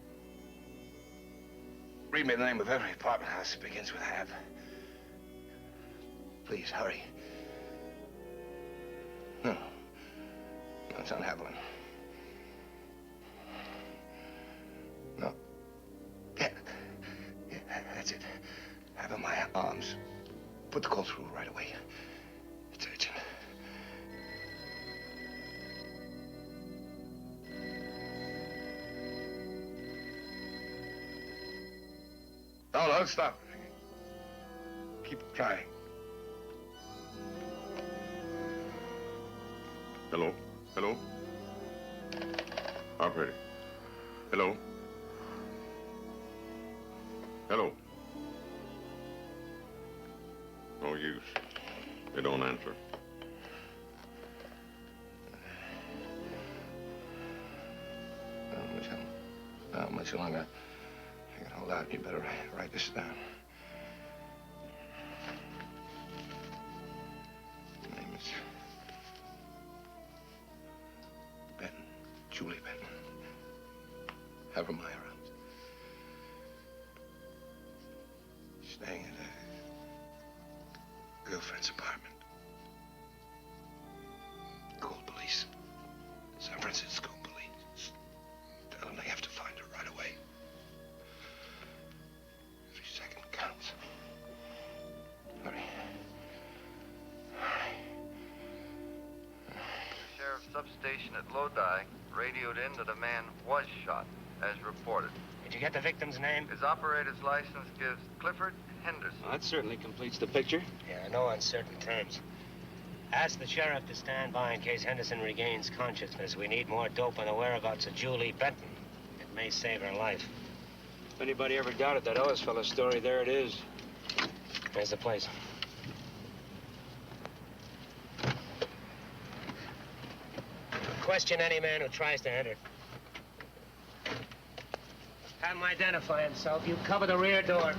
[SPEAKER 6] the name of every apartment house that begins with have. Please, hurry. No, it's on Haviland. No. Yeah, that's it. Have in my arms. Put the call through right away. It's urgent. No, don't stop. Keep trying.
[SPEAKER 5] Hello? Hello? Operator. Hello? Hello? No use. They don't answer.
[SPEAKER 6] Not much longer. I can hold out. You better write this down. Her name is Benton. Julie Benton. Have her my arms. Staying in a girlfriend's apartment. Call police. San Francisco police. Tell them they have to find her right away. Every second counts. Hurry.
[SPEAKER 18] Sheriff's substation at Lodi radioed in that a man was shot, as reported.
[SPEAKER 13] Did you get the victim's name?
[SPEAKER 18] His operator's license gives Clifford Henderson.
[SPEAKER 11] Well, that certainly completes the picture.
[SPEAKER 13] Yeah, no uncertain terms. Ask the sheriff to stand by in case Henderson regains consciousness. We need more dope on the whereabouts of Julie Benton. It may save her life.
[SPEAKER 11] If anybody ever doubted that Ellis fella's story, there it is.
[SPEAKER 13] There's the place. Question any man who tries to enter. Have him identify himself. You cover the rear door.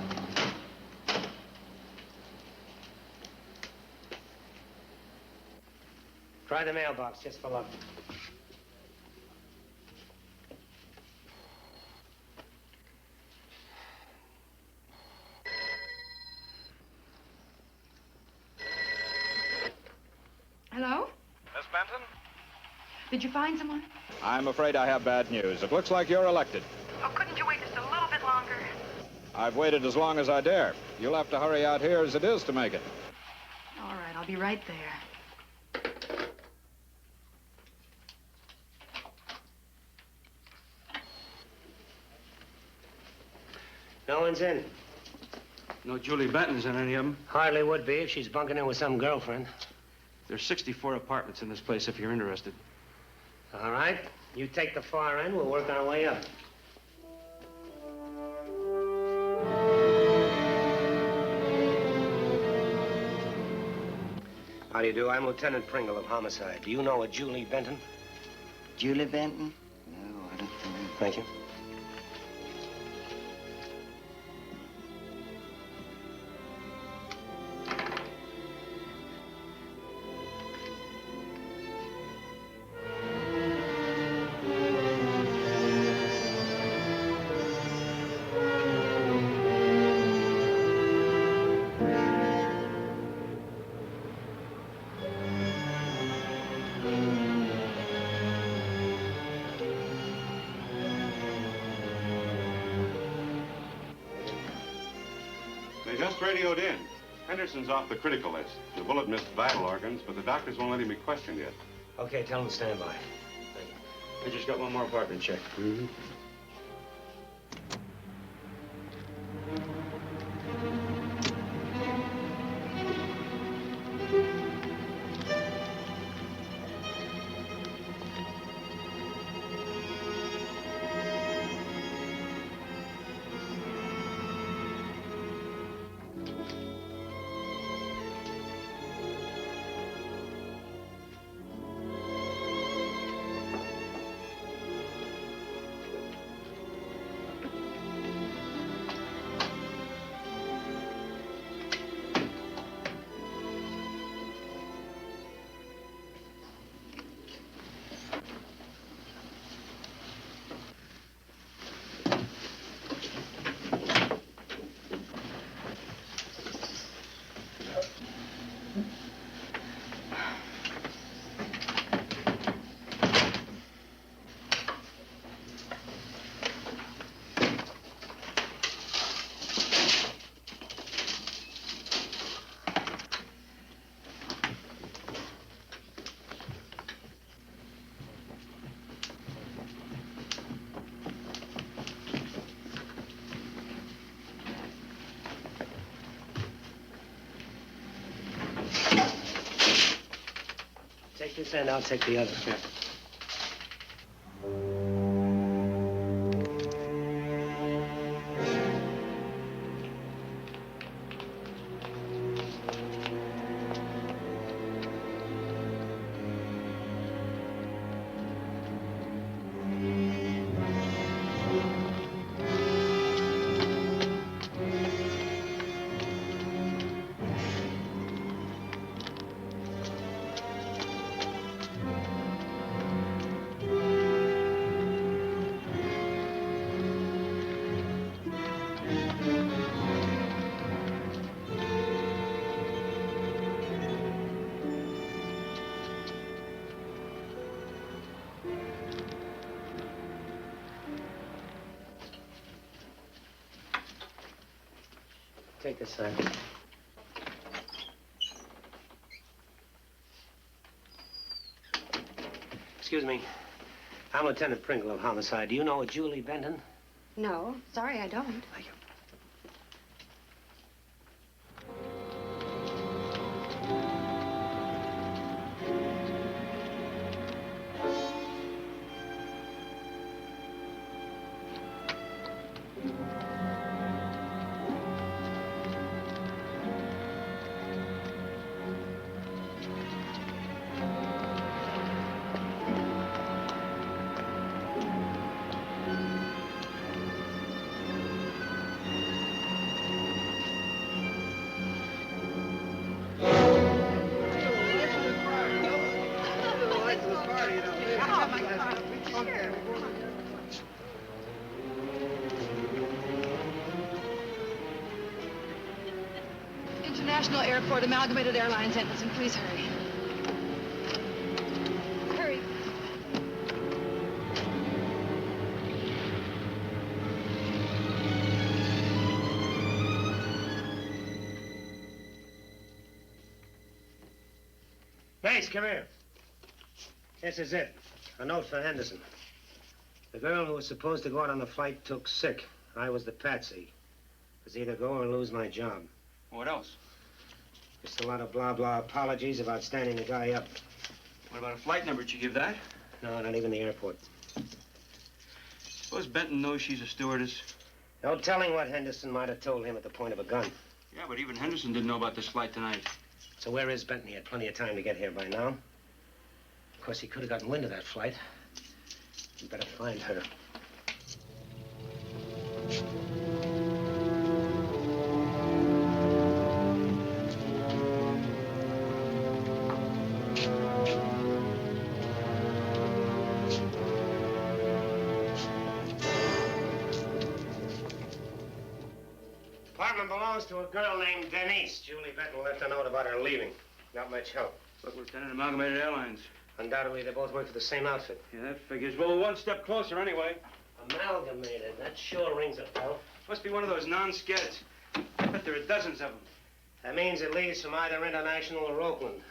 [SPEAKER 13] Try the mailbox, just for luck.
[SPEAKER 2] Hello?
[SPEAKER 17] Miss Benton?
[SPEAKER 2] Did you find someone?
[SPEAKER 17] I'm afraid I have bad news. It looks like you're elected.
[SPEAKER 2] Oh, couldn't you wait just a little bit longer?
[SPEAKER 17] I've waited as long as I dare. You'll have to hurry out here as it is to make it.
[SPEAKER 2] All right, I'll be right there.
[SPEAKER 13] No one's in.
[SPEAKER 11] No Julie Benton's in any of them.
[SPEAKER 13] Hardly would be if she's bunking in with some girlfriend.
[SPEAKER 11] There's 64 apartments in this place if you're interested.
[SPEAKER 13] All right. You take the far end. We'll work our way up. How do you do? I'm Lieutenant Pringle of Homicide. Do you know a Julie Benton?
[SPEAKER 19] Julie Benton? No, I don't think.
[SPEAKER 13] Thank you.
[SPEAKER 20] just radioed in. Henderson's off the critical list. The bullet missed vital organs, but the doctors won't let him be questioned yet.
[SPEAKER 13] Okay, tell him to stand by.
[SPEAKER 11] I just got one more apartment check.
[SPEAKER 13] Mm-hmm. Take this end, I'll take the other.
[SPEAKER 11] Yeah.
[SPEAKER 13] Take this side. Excuse me. I'm Lieutenant Pringle of Homicide. Do you know a Julie Benton?
[SPEAKER 2] No, sorry, I don't. International Airport, Amalgamated Airlines, Henderson. Please hurry. Hurry.
[SPEAKER 13] Mace, come here. This is it. A note for Henderson. The girl who was supposed to go out on the flight took sick. I was the patsy. It was either go or lose my job.
[SPEAKER 11] What else?
[SPEAKER 13] Just a lot of blah-blah apologies about standing the guy up.
[SPEAKER 11] What about a flight number? Did you give that?
[SPEAKER 13] No, not even the airport.
[SPEAKER 11] Suppose Benton knows she's a stewardess.
[SPEAKER 13] No telling what Henderson might have told him at the point of a gun.
[SPEAKER 11] Yeah, but even Henderson didn't know about this flight tonight.
[SPEAKER 13] So where is Benton? He had plenty of time to get here by now. Of course, he could have gotten wind of that flight. We better find her. Apartment belongs to a girl named Denise. Julie Benton left a note about her leaving. Not much help.
[SPEAKER 11] Look, Lieutenant, Amalgamated Airlines.
[SPEAKER 13] Undoubtedly, they both work for the same outfit.
[SPEAKER 11] Yeah, that figures. Well, we're one step closer anyway.
[SPEAKER 13] Amalgamated. That sure rings a bell.
[SPEAKER 11] Must be one of those non-skeds. That Lieutenant, there are dozens of them.
[SPEAKER 13] That means it leaves from either International or Oakland.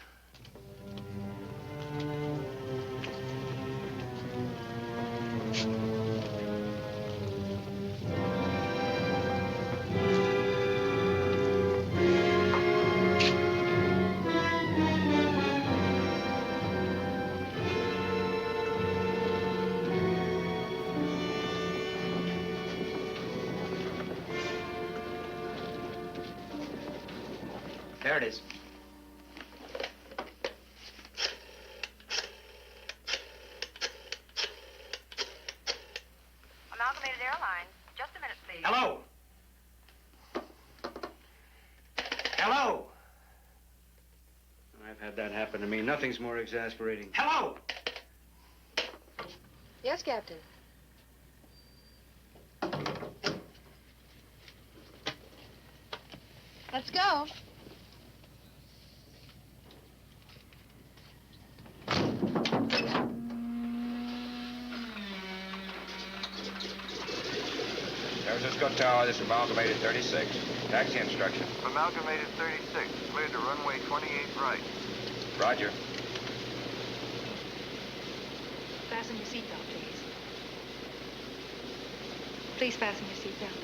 [SPEAKER 13] There it is.
[SPEAKER 16] Amalgamated Airlines. Just a minute, please.
[SPEAKER 13] Hello? Hello?
[SPEAKER 11] I've had that happen to me. Nothing's more exasperating.
[SPEAKER 13] Hello?
[SPEAKER 16] Yes, Captain. Let's go.
[SPEAKER 5] San Francisco Tower, this is Amalgamated 36. Taxi instruction.
[SPEAKER 18] Amalgamated 36, cleared to runway 28 right.
[SPEAKER 5] Roger.
[SPEAKER 8] Fasten your seatbelt, please. Please fasten your seatbelt.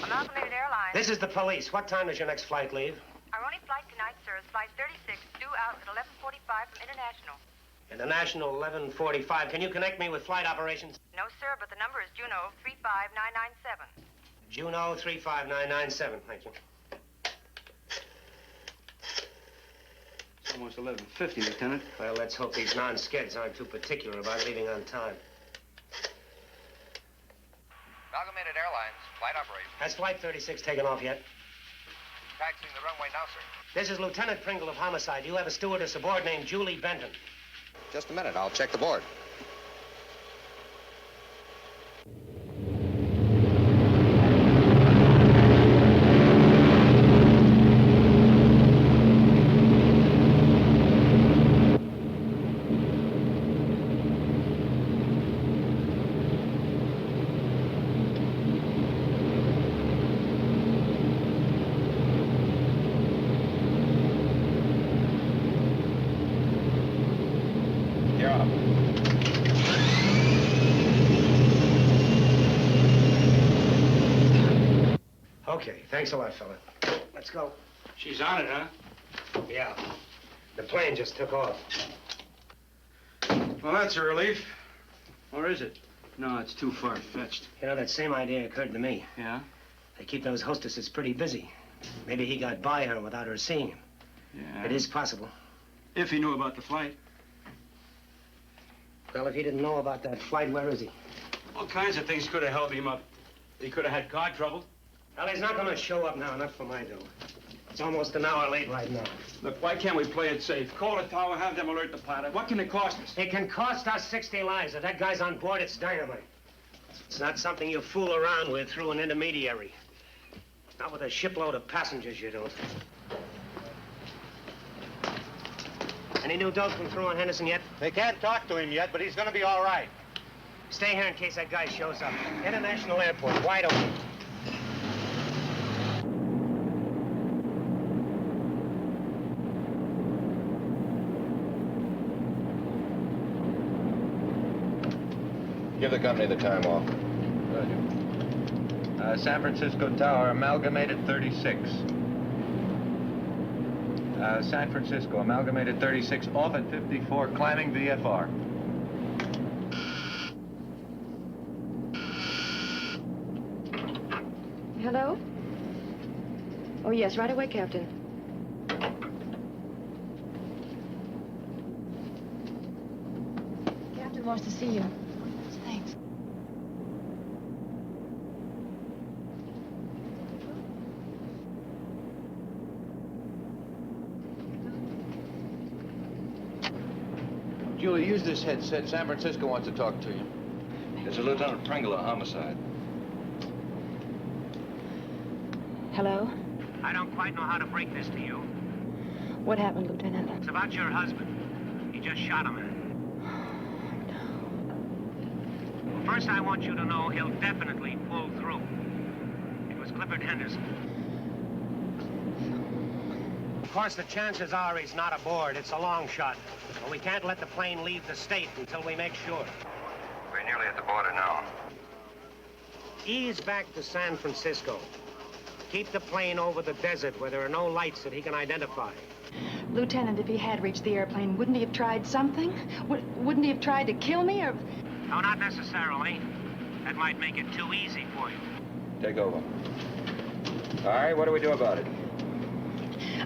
[SPEAKER 16] Amalgamated Airlines.
[SPEAKER 13] This is the police. What time does your next flight leave?
[SPEAKER 16] Our only flight tonight, sir, is flight 36, due out at 11:45 from International.
[SPEAKER 13] International 11:45. Can you connect me with flight operations?
[SPEAKER 16] No, sir, but the number is Juno 35997.
[SPEAKER 13] Juno 35997. Thank you.
[SPEAKER 11] It's almost 11:50, Lieutenant.
[SPEAKER 13] Well, let's hope these non-skids aren't too particular about leaving on time.
[SPEAKER 18] Amalgamated Airlines, flight operations.
[SPEAKER 13] Has flight 36 taken off yet?
[SPEAKER 18] Taxiing the runway now, sir.
[SPEAKER 13] This is Lieutenant Pringle of Homicide. You have a stewardess aboard named Julie Benton.
[SPEAKER 5] Just a minute, I'll check the board.
[SPEAKER 13] Okay, thanks a lot, fella. Let's go.
[SPEAKER 11] She's on it, huh?
[SPEAKER 13] Yeah. The plane just took off.
[SPEAKER 11] Well, that's a relief. Or is it? No, it's too far-fetched.
[SPEAKER 13] You know, that same idea occurred to me.
[SPEAKER 11] Yeah?
[SPEAKER 13] They keep those hostesses pretty busy. Maybe he got by her without her seeing him.
[SPEAKER 11] Yeah.
[SPEAKER 13] It is possible.
[SPEAKER 11] If he knew about the flight.
[SPEAKER 13] Well, if he didn't know about that flight, where is he?
[SPEAKER 11] All kinds of things could have held him up. He could have had car trouble.
[SPEAKER 13] Well, he's not going to show up now, not for my dough. It's almost an hour late right now.
[SPEAKER 11] Look, why can't we play it safe? Call the tower, have them alert the pilot. What can it cost us?
[SPEAKER 13] It can cost us 60 lives. If that guy's on board, it's dynamite. It's not something you fool around with through an intermediary. Not with a shipload of passengers, you don't. Any new dope from through on Henderson yet?
[SPEAKER 17] They can't talk to him yet, but he's going to be all right.
[SPEAKER 13] Stay here in case that guy shows up. International Airport, wide open.
[SPEAKER 5] Give the company the time off.
[SPEAKER 3] Roger. San Francisco Tower, Amalgamated 36. San Francisco, Amalgamated 36, off at 54, climbing VFR.
[SPEAKER 2] Hello? Oh, yes, right away, Captain. Captain wants to see you. Thanks.
[SPEAKER 3] Julie, use this headset. San Francisco wants to talk to you.
[SPEAKER 5] This is Lieutenant Pringle of Homicide.
[SPEAKER 8] Hello?
[SPEAKER 13] I don't quite know how to break this to you.
[SPEAKER 8] What happened, Lieutenant?
[SPEAKER 13] It's about your husband. He just shot a man. First, I want you to know he'll definitely pull through. It was Clifford Henderson. Of course, the chances are he's not aboard. It's a long shot. But we can't let the plane leave the state until we make sure.
[SPEAKER 18] We're nearly at the border now.
[SPEAKER 13] Ease back to San Francisco. Keep the plane over the desert where there are no lights that he can identify.
[SPEAKER 2] Lieutenant, if he had reached the airplane, wouldn't he have tried something? Wouldn't he have tried to kill me, or...
[SPEAKER 13] No, not necessarily. That might make it too easy for you.
[SPEAKER 4] Take over. All right, what do we do about it?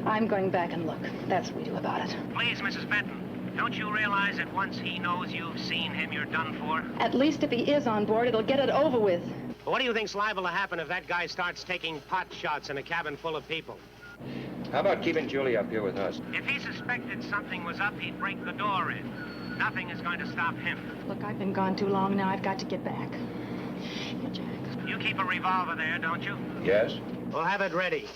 [SPEAKER 2] I'm going back and look. That's what we do about it.
[SPEAKER 13] Please, Mrs. Benton, don't you realize that once he knows you've seen him, you're done for?
[SPEAKER 2] At least if he is on board, it'll get it over with.
[SPEAKER 13] What do you think's liable to happen if that guy starts taking pot shots in a cabin full of people?
[SPEAKER 4] How about keeping Julie up here with us?
[SPEAKER 13] If he suspected something was up, he'd break the door in. Nothing is going to stop him.
[SPEAKER 2] Look, I've been gone too long now. I've got to get back. Here, Jack.
[SPEAKER 13] You keep a revolver there, don't you?
[SPEAKER 4] Yes.
[SPEAKER 13] We'll have it ready.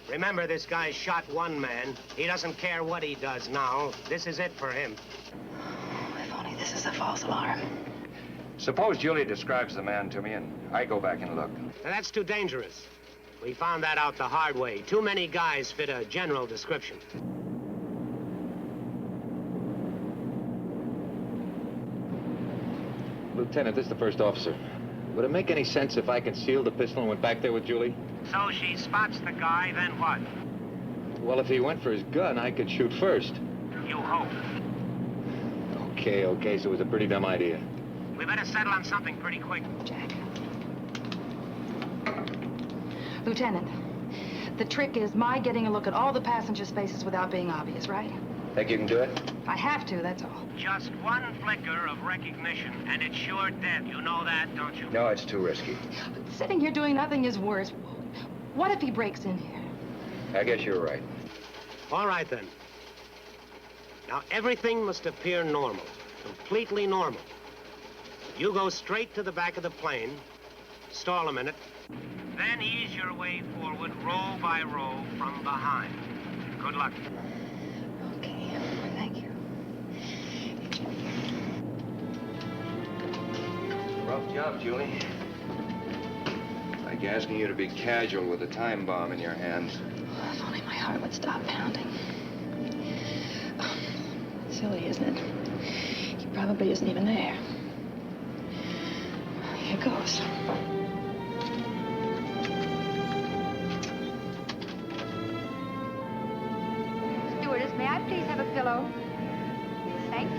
[SPEAKER 13] Remember, this guy shot one man. He doesn't care what he does now. This is it for him.
[SPEAKER 2] If only this is a false alarm.
[SPEAKER 4] Suppose Julie describes the man to me and I go back and look.
[SPEAKER 13] That's too dangerous. We found that out the hard way. Too many guys fit a general description.
[SPEAKER 5] Lieutenant, this is the first officer. Would it make any sense if I concealed the pistol and went back there with Julie?
[SPEAKER 13] So she spots the guy, then what?
[SPEAKER 5] Well, if he went for his gun, I could shoot first.
[SPEAKER 13] You hope.
[SPEAKER 5] Okay, so it was a pretty dumb idea.
[SPEAKER 13] We better settle on something pretty quick.
[SPEAKER 2] Jack. Lieutenant, the trick is my getting a look at all the passengers' faces without being obvious, right?
[SPEAKER 4] Think you can do it?
[SPEAKER 2] I have to, that's all.
[SPEAKER 13] Just one flicker of recognition, and it's sure death. You know that, don't you?
[SPEAKER 4] No, it's too risky.
[SPEAKER 2] Sitting here doing nothing is worse. What if he breaks in here?
[SPEAKER 4] I guess you're right.
[SPEAKER 13] All right, then. Now, everything must appear normal, completely normal. You go straight to the back of the plane, stall a minute, then ease your way forward, row by row, from behind. Good luck.
[SPEAKER 2] Okay, thank you.
[SPEAKER 4] Rough job, Julie. Like asking you to be casual with a time bomb in your hands.
[SPEAKER 2] Oh, if only my heart would stop pounding. Silly, isn't it? He probably isn't even there. Here goes.
[SPEAKER 16] Stewardess, may I please have a pillow? Thank you.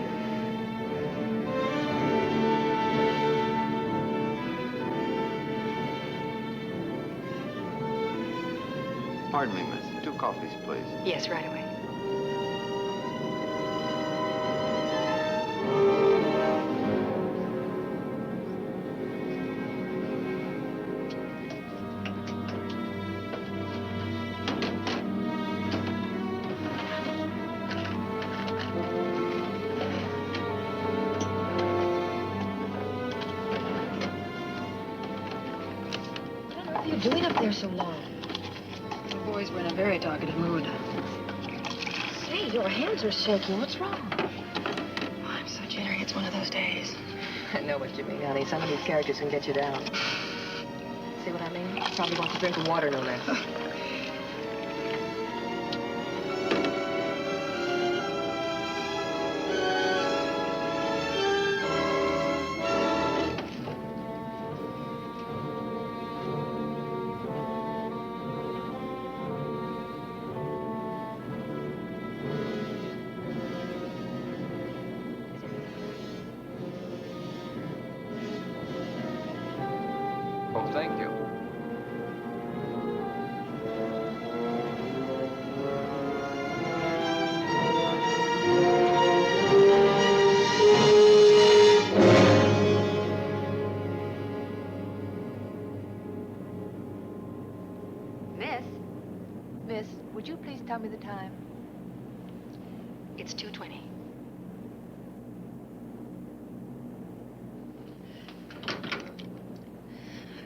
[SPEAKER 18] Pardon me, miss. 2 coffees, please.
[SPEAKER 2] Yes, right away. What are you doing up there so long? The boys were in a very talkative mood. Say, your hands are shaking. What's wrong? Oh, I'm so jittery. It's one of those days. I know what you mean, honey. Some of these characters can get you down. See what I mean? Probably wants a drink of water, no less.
[SPEAKER 18] Oh, thank you.
[SPEAKER 8] Miss, would you please tell me the time?
[SPEAKER 2] It's 2:20.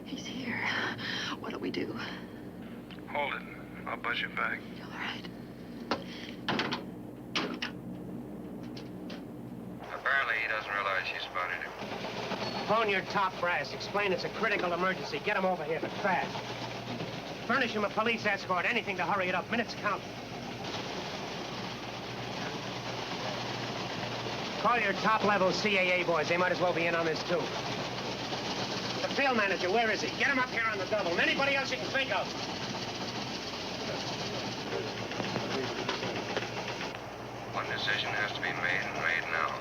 [SPEAKER 2] He's here. What'll we do?
[SPEAKER 18] Hold it. I'll buzz you back.
[SPEAKER 2] All right.
[SPEAKER 18] Apparently, he doesn't realize you spotted him.
[SPEAKER 13] Phone your top brass. Explain it's a critical emergency. Get him over here, but fast. Furnish him a police escort. Anything to hurry it up. Minutes count. Call your top-level CAA boys. They might as well be in on this, too. The field manager, where is he? Get him up here on the double. And anybody else you can think of.
[SPEAKER 5] One decision has to be made, and made now.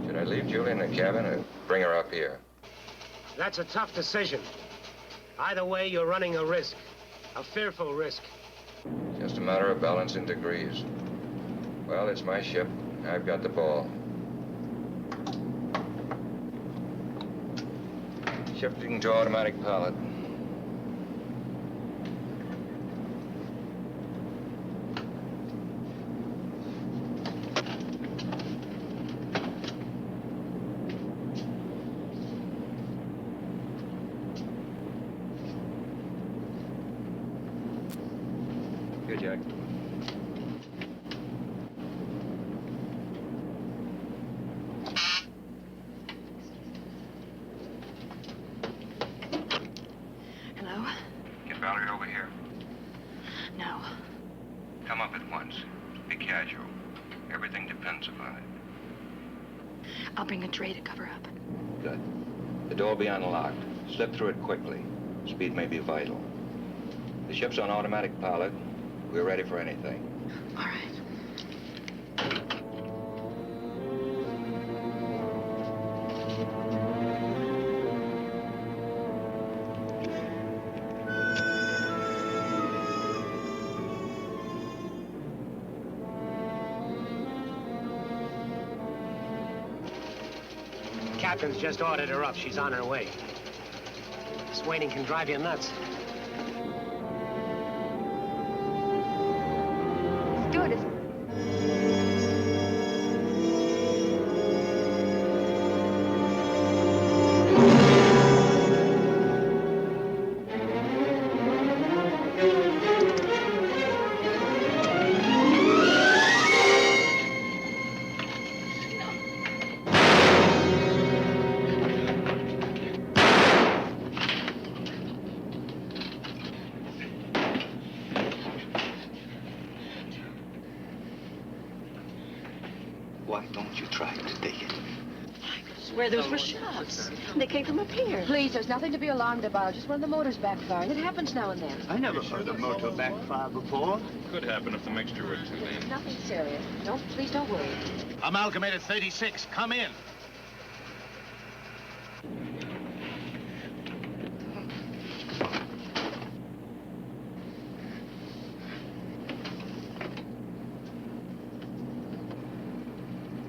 [SPEAKER 5] Should I leave Julie in the cabin or bring her up here?
[SPEAKER 13] That's a tough decision. Either way, you're running a risk. A fearful risk.
[SPEAKER 5] Just a matter of balancing degrees. Well, it's my ship. I've got the ball. Shifting to automatic pilot. Here, Jack.
[SPEAKER 8] Hello?
[SPEAKER 5] Get Valerie over here.
[SPEAKER 8] No.
[SPEAKER 5] Come up at once. Be casual. Everything depends upon it.
[SPEAKER 8] I'll bring a tray to cover up.
[SPEAKER 5] Good. The door will be unlocked. Slip through it quickly. Speed may be vital. The ship's on automatic pilot. We're ready for anything.
[SPEAKER 8] All right.
[SPEAKER 13] Captain's just ordered her up. She's on her way. This waiting can drive you nuts.
[SPEAKER 2] Stewardess.
[SPEAKER 6] Why don't you try to take it?
[SPEAKER 8] Swear those were shots. They came from up here.
[SPEAKER 9] Please, there's nothing to be alarmed about. Just one of the motors backfiring. It happens now and then.
[SPEAKER 6] I never heard a motor backfire before.
[SPEAKER 20] Could happen if the mixture were too lean.
[SPEAKER 9] Nothing serious. Please don't worry.
[SPEAKER 6] Amalgamated 36, come in.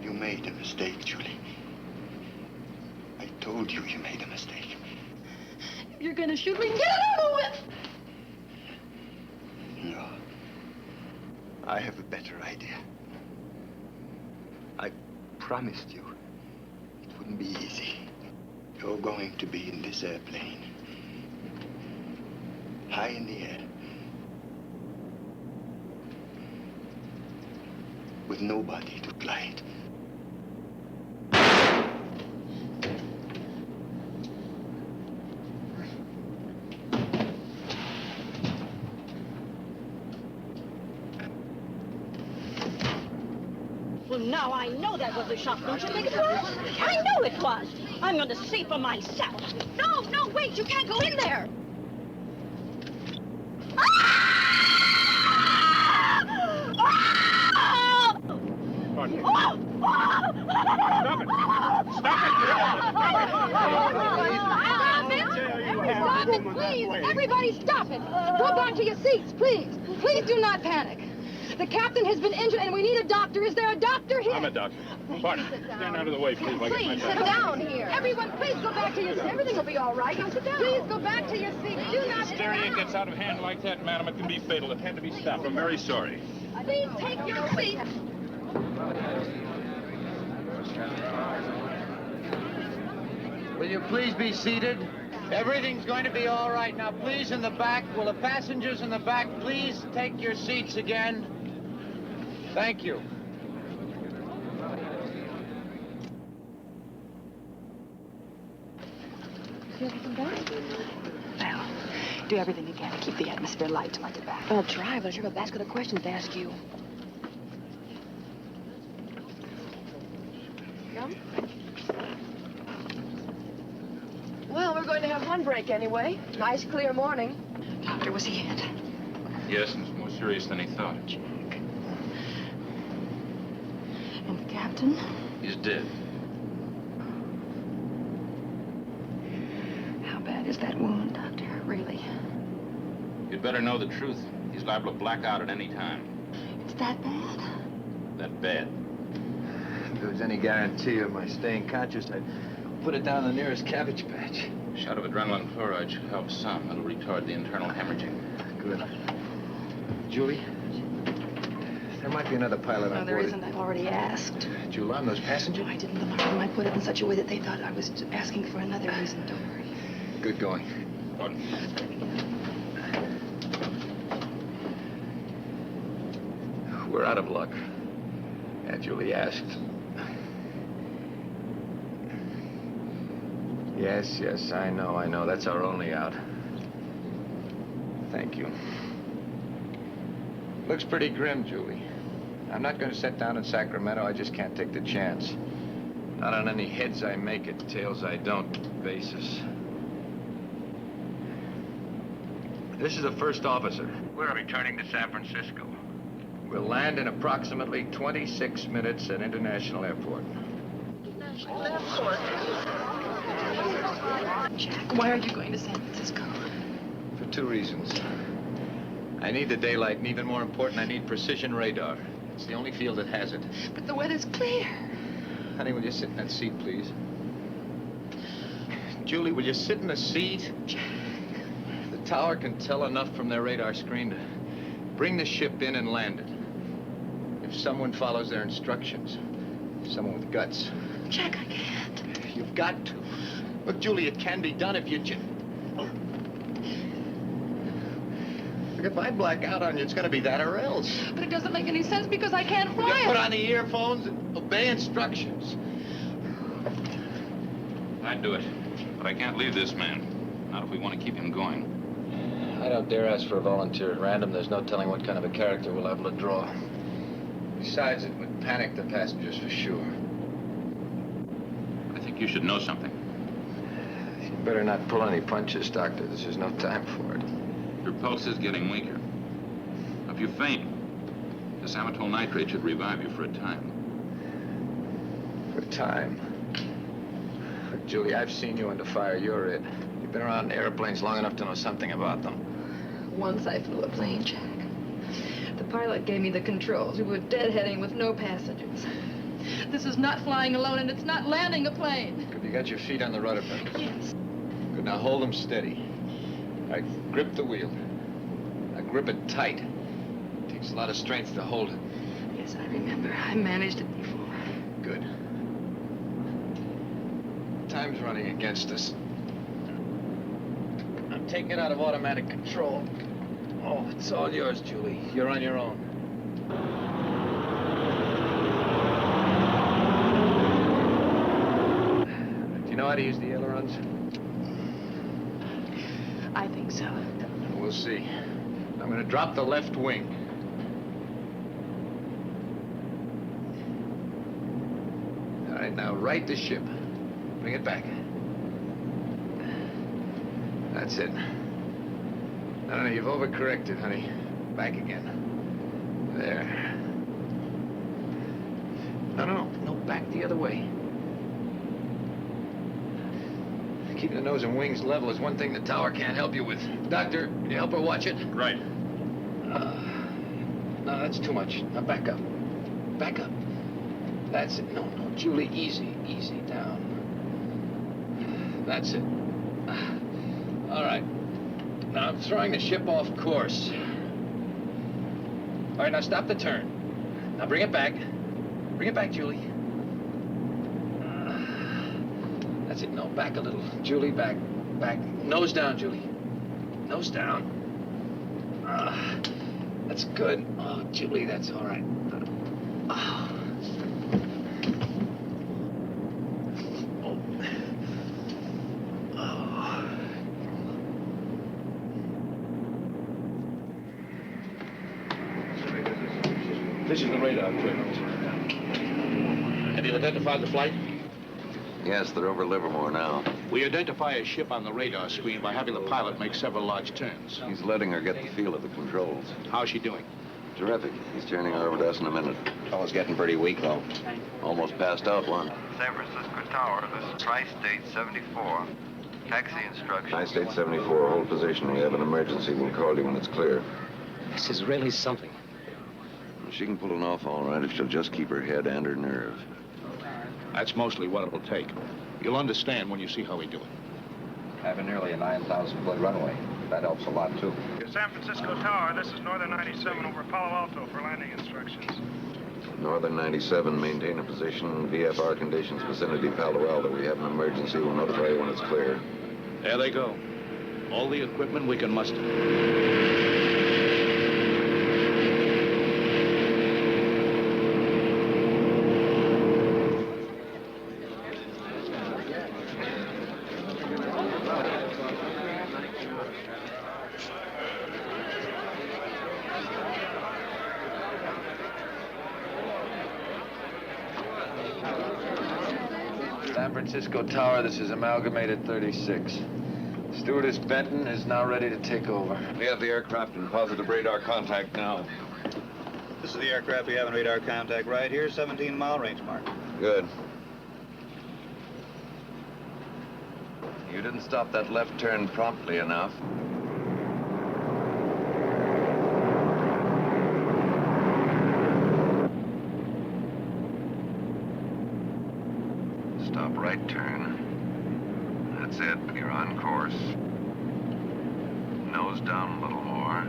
[SPEAKER 6] You made a mistake, Julie. I told you you made a mistake.
[SPEAKER 8] You're gonna shoot me. Get it over with!
[SPEAKER 6] No. I have a better idea. I promised you it wouldn't be easy. You're going to be in this airplane. High in the air. With nobody to fly it.
[SPEAKER 21] Well, now I know that was a shot. Don't you think it was? I know it was. I'm going to see for myself.
[SPEAKER 8] No, wait. You can't go in there.
[SPEAKER 20] Pardon me. Stop it! Stop
[SPEAKER 2] Stop it, please! Everybody stop it! Go back to your seats, please! Please do not panic. The captain has been injured and we need a doctor. Is there a doctor here?
[SPEAKER 20] I'm a doctor. Pardon. Stand out of the way, please.
[SPEAKER 2] Please, sit down here. Everyone, please go back to your seats. Everything will be all right. Now sit down. Please go back to your seats. Do not sit
[SPEAKER 20] Hysteria
[SPEAKER 2] down.
[SPEAKER 20] gets out of hand like that, madam. It can be fatal. It had to be stopped. I'm very sorry.
[SPEAKER 2] Please take your seats.
[SPEAKER 22] Will you please be seated? Everything's going to be all right. Now, please, in the back, will the passengers in the back please take your seats again? Thank you.
[SPEAKER 9] feel getting better?
[SPEAKER 10] Well, do everything you can to keep the atmosphere light till I get back.
[SPEAKER 9] I'll try, but I sure have a basket of questions to ask you. Come. Well, we're going to have one break anyway. Nice, clear morning.
[SPEAKER 10] Doctor, was he hit?
[SPEAKER 11] Yes, and it's more serious than he thought.
[SPEAKER 10] And the captain?
[SPEAKER 11] He's dead.
[SPEAKER 10] How bad is that wound, Doctor? Really?
[SPEAKER 11] You'd better know the truth. He's liable to black out at any time.
[SPEAKER 10] It's that bad?
[SPEAKER 11] That bad.
[SPEAKER 12] If there was any guarantee of my staying conscious, I'd put it down the nearest cabbage patch.
[SPEAKER 11] A shot of adrenaline chloride should help some. It'll retard the internal hemorrhaging.
[SPEAKER 12] Good. Julie, there might be another pilot
[SPEAKER 10] No,
[SPEAKER 12] on
[SPEAKER 10] there
[SPEAKER 12] board.
[SPEAKER 10] isn't. I've already asked.
[SPEAKER 12] Did you alarm those passengers?
[SPEAKER 10] No, I didn't alarm them. I put it in such a way that they thought I was asking for another reason. Don't worry.
[SPEAKER 12] Good going. We're out of luck. Aunt Julie asked. Yes, I know. That's our only out. Thank you. Looks pretty grim, Julie. I'm not going to set down in Sacramento. I just can't take the chance. Not on any heads I make it, tails I don't basis. This is the first officer. We're returning to San Francisco. We'll land in approximately 26 minutes at International Airport.
[SPEAKER 10] Jack, why are you going to San Francisco?
[SPEAKER 12] For two reasons. I need the daylight, and even more important, I need precision radar. It's the only field that has it.
[SPEAKER 10] But the weather's clear.
[SPEAKER 12] Honey, will you sit in that seat, please? Julie, will you sit in the seat?
[SPEAKER 10] Jack.
[SPEAKER 12] The tower can tell enough from their radar screen to bring the ship in and land it. If someone follows their instructions, someone with guts.
[SPEAKER 10] Jack, I can't.
[SPEAKER 12] You've got to. Look, Julie, it can be done if you just... Look, if I black out on you, it's going to be that or else.
[SPEAKER 10] But it doesn't make any sense because I can't
[SPEAKER 12] You
[SPEAKER 10] fly.
[SPEAKER 12] put on the earphones and obey instructions.
[SPEAKER 11] I'd do it. But I can't leave this man. Not if we want to keep him going.
[SPEAKER 12] I don't dare ask for a volunteer at random. There's no telling what kind of a character we'll have to draw. Besides, it would panic the passengers for sure.
[SPEAKER 11] I think you should know something.
[SPEAKER 12] You better not pull any punches, Doctor. This is no time for it.
[SPEAKER 11] Your pulse is getting weaker. If you faint, this amatol nitrate should revive you for a time.
[SPEAKER 12] For time? Look, Julie, I've seen you under fire. You're it. You've been around airplanes long enough to know something about them.
[SPEAKER 2] Once I flew a plane, Jack. The pilot gave me the controls. We were deadheading with no passengers. This is not flying alone, and it's not landing a plane.
[SPEAKER 12] Have you got your feet on the rudder pedals?
[SPEAKER 2] Yes.
[SPEAKER 12] Good, now hold them steady. All right, grip the wheel. Now grip it tight. It takes a lot of strength to hold it.
[SPEAKER 2] Yes, I remember. I managed it before.
[SPEAKER 12] Good. Time's running against us. I'm taking it out of automatic control. Oh, it's all yours, Julie. You're on your own. Do you know how to use the ailerons?
[SPEAKER 10] I think so.
[SPEAKER 12] We'll see. I'm going to drop the left wing. All right, now right the ship. Bring it back. That's it. No, you've overcorrected, honey. Back again. There. No, back the other way. Keeping the nose and wings level is one thing the tower can't help you with. Doctor, can you help her watch it?
[SPEAKER 11] Right.
[SPEAKER 12] No, that's too much. Now back up. Back up. That's it. No, Julie, easy down. That's it. All right. Now I'm throwing the ship off course. All right, now stop the turn. Now bring it back. Bring it back, Julie. That's it. No, back a little. Julie, back. Back. Nose down, Julie. Nose down. That's good. Oh, Julie, that's all right.
[SPEAKER 1] This is the radar equipment. Have you identified the flight?
[SPEAKER 5] Yes, they're over Livermore now.
[SPEAKER 1] We identify a ship on the radar screen by having the pilot make several large turns.
[SPEAKER 5] He's letting her get the feel of the controls.
[SPEAKER 1] How's she doing?
[SPEAKER 5] Terrific. He's turning her over to us in a minute.
[SPEAKER 12] Fellow's getting pretty weak, though.
[SPEAKER 5] Almost passed out one.
[SPEAKER 18] San Francisco Tower, this is Tri-State 74. Taxi instructions.
[SPEAKER 5] Tri-State 74, hold position. We have an emergency. We'll call you when it's clear.
[SPEAKER 13] This is really something.
[SPEAKER 5] She can pull it off all right if she'll just keep her head and her nerve.
[SPEAKER 1] That's mostly what it'll take. You'll understand when you see how we do it.
[SPEAKER 4] Having nearly a 9,000-foot runway. That helps a lot, too.
[SPEAKER 7] San Francisco Tower, this is Northern 97 over Palo Alto for landing instructions.
[SPEAKER 5] Northern 97, maintain a position. VFR conditions, vicinity Palo Alto. We have an emergency. We'll notify you when it's clear.
[SPEAKER 1] There they go. All the equipment we can muster.
[SPEAKER 18] San Francisco Tower, this is Amalgamated 36. Stewardess Benton is now ready to take over.
[SPEAKER 5] We have the aircraft in positive radar contact now.
[SPEAKER 23] This is the aircraft we have in radar contact right here, 17-mile range mark.
[SPEAKER 5] Good. You didn't stop that left turn promptly enough. Stop right turn. That's it. You're on course. Nose down a little more.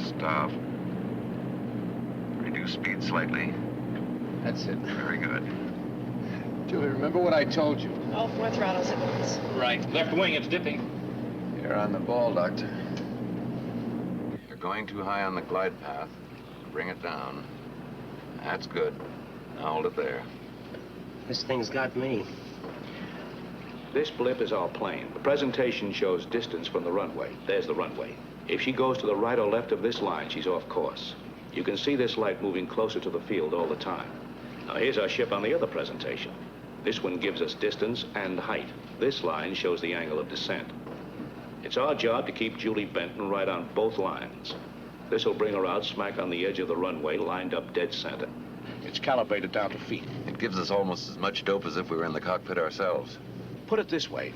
[SPEAKER 5] Stop. Reduce speed slightly.
[SPEAKER 1] That's it.
[SPEAKER 5] Very good.
[SPEAKER 1] Julie, remember what I told you?
[SPEAKER 10] All four throttles at once.
[SPEAKER 1] Right. Left wing, it's dipping.
[SPEAKER 5] You're on the ball, Doctor. You're going too high on the glide path. Bring it down. That's good. Now hold it there.
[SPEAKER 13] This thing's got me.
[SPEAKER 1] This blip is our plane. The presentation shows distance from the runway. There's the runway. If she goes to the right or left of this line, she's off course. You can see this light moving closer to the field all the time. Now, here's our ship on the other presentation. This one gives us distance and height. This line shows the angle of descent. It's our job to keep Julie Benton right on both lines. This will bring her out smack on the edge of the runway, lined up dead center. It's calibrated down to feet.
[SPEAKER 5] It gives us almost as much dope as if we were in the cockpit ourselves.
[SPEAKER 1] Put it this way.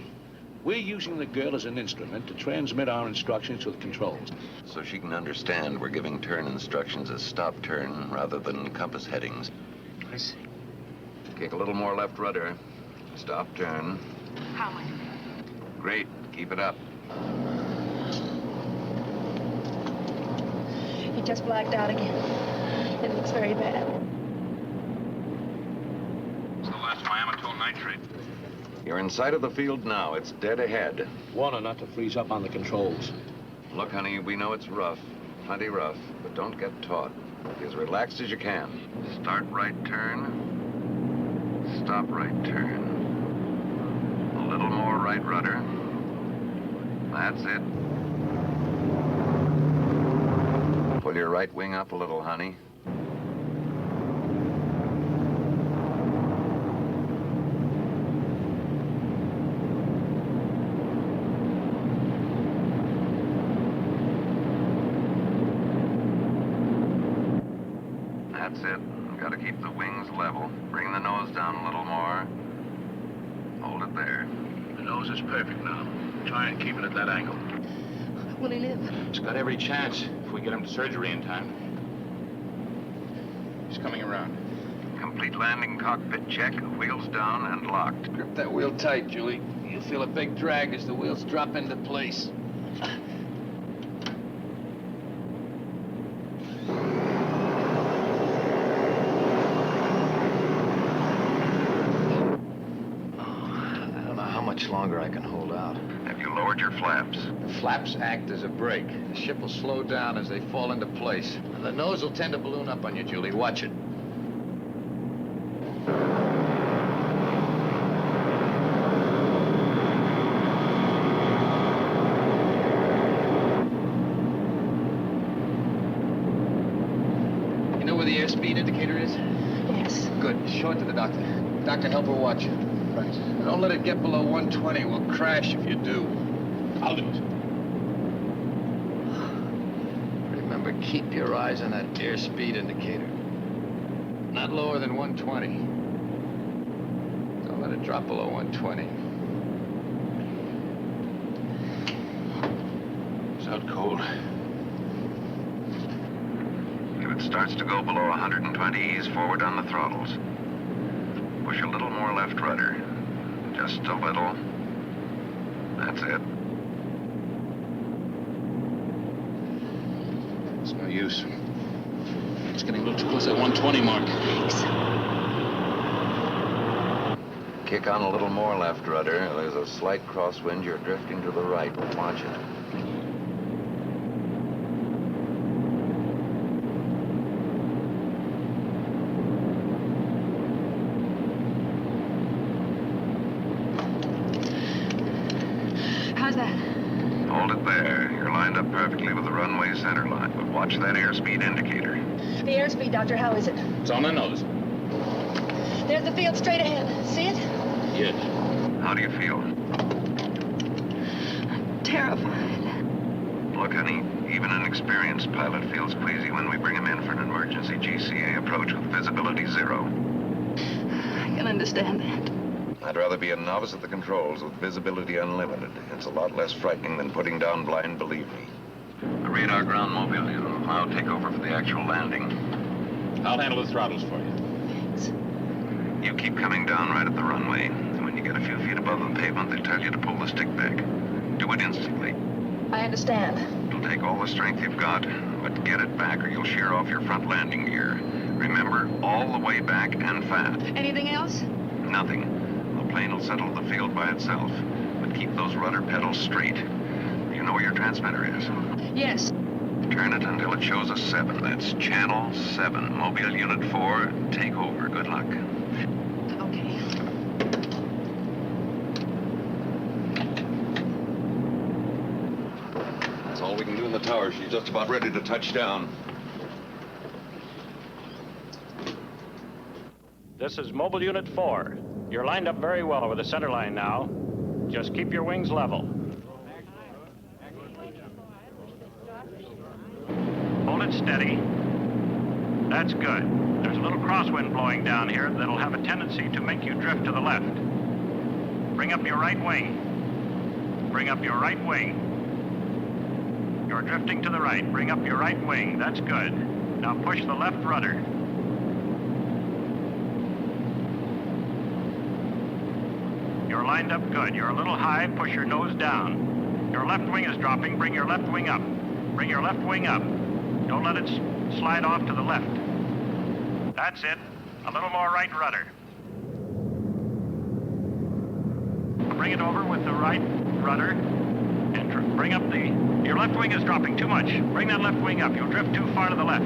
[SPEAKER 1] We're using the girl as an instrument to transmit our instructions to the controls.
[SPEAKER 5] So she can understand we're giving turn instructions as stop turn rather than compass headings.
[SPEAKER 13] I see.
[SPEAKER 5] Kick a little more left rudder. Stop turn.
[SPEAKER 10] How much?
[SPEAKER 5] Great. Keep it up.
[SPEAKER 10] He just blacked out again. It looks very bad.
[SPEAKER 1] It's the last Miamitol nitrate.
[SPEAKER 5] You're in sight of the field now. It's dead ahead.
[SPEAKER 1] Warn her not to freeze up on the controls.
[SPEAKER 5] Look, honey, we know it's rough. Plenty rough. But don't get taut. Be as relaxed as you can. Start right turn. Stop right turn. A little more right rudder. That's it. Pull your right wing up a little, honey. That's it. Got to keep the wings level. Bring the nose down a little more. Hold it there.
[SPEAKER 1] The nose is perfect now. Try and keep it at that angle.
[SPEAKER 2] Will he live?
[SPEAKER 1] It's got every chance if we get him to surgery in time. He's coming around.
[SPEAKER 5] Complete landing cockpit check. Wheels down and locked.
[SPEAKER 1] Grip that wheel tight, Julie. You'll feel a big drag as the wheels drop into place.
[SPEAKER 12] Longer I can hold out.
[SPEAKER 5] Have you lowered your flaps?
[SPEAKER 22] The flaps act as a brake. The ship will slow down as they fall into place. And the nose will tend to balloon up on you, Julie. Watch it. You know the doctor. Doctor, help her watch it.
[SPEAKER 3] Right.
[SPEAKER 22] Don't let it get below 120. We'll crash if you do.
[SPEAKER 3] I'll do it.
[SPEAKER 22] Remember, keep your eyes on that airspeed indicator. Not lower than 120. Don't let it drop below 120.
[SPEAKER 3] It's out cold.
[SPEAKER 5] If it starts to go below 120, ease forward on the throttles. Push a little more left rudder. Just a little. That's it.
[SPEAKER 3] It's no use. It's getting a little too close to that 120 mark.
[SPEAKER 5] Kick on a little more left rudder. There's a slight crosswind. You're drifting to the right. Watch it.
[SPEAKER 2] How's that?
[SPEAKER 5] Hold it there. You're lined up perfectly with the runway center line, but watch that airspeed indicator.
[SPEAKER 2] The airspeed, Doctor, how is it?
[SPEAKER 3] It's on the nose.
[SPEAKER 2] There's the field straight ahead. See it?
[SPEAKER 3] Yes.
[SPEAKER 5] How do you feel?
[SPEAKER 2] Terrified.
[SPEAKER 5] Look, honey, even an experienced pilot feels queasy when we bring him in for an emergency GCA approach with visibility 0.
[SPEAKER 2] I can understand that.
[SPEAKER 5] I'd rather be a novice at the controls with visibility unlimited. It's a lot less frightening than putting down blind, believe me. The radar ground mobile will now take over for the actual landing.
[SPEAKER 3] I'll handle the throttles for you.
[SPEAKER 2] Thanks.
[SPEAKER 5] You keep coming down right at the runway. And when you get a few feet above the pavement, they tell you to pull the stick back. Do it instantly.
[SPEAKER 2] I understand.
[SPEAKER 5] It'll take all the strength you've got, but get it back or you'll shear off your front landing gear. Remember, all the way back and fast.
[SPEAKER 2] Anything else?
[SPEAKER 5] Nothing. The plane will settle the field by itself, but keep those rudder pedals straight. You know where your transmitter is?
[SPEAKER 2] Yes.
[SPEAKER 5] Turn it until it shows a 7. That's channel 7. Mobile Unit 4, take over. Good luck.
[SPEAKER 2] Okay.
[SPEAKER 5] That's all we can do in the tower. She's just about ready to touch down.
[SPEAKER 7] This is Mobile Unit 4. You're lined up very well over the center line now. Just keep your wings level. Hold it steady. That's good. There's a little crosswind blowing down here that'll have a tendency to make you drift to the left. Bring up your right wing. Bring up your right wing. You're drifting to the right. Bring up your right wing. That's good. Now push the left rudder. You're lined up good. You're a little high. Push your nose down. Your left wing is dropping. Bring your left wing up. Bring your left wing up. Don't let it slide off to the left. That's it. A little more right rudder. Bring it over with the right rudder. And bring up the... Your left wing is dropping too much. Bring that left wing up. You'll drift too far to the left.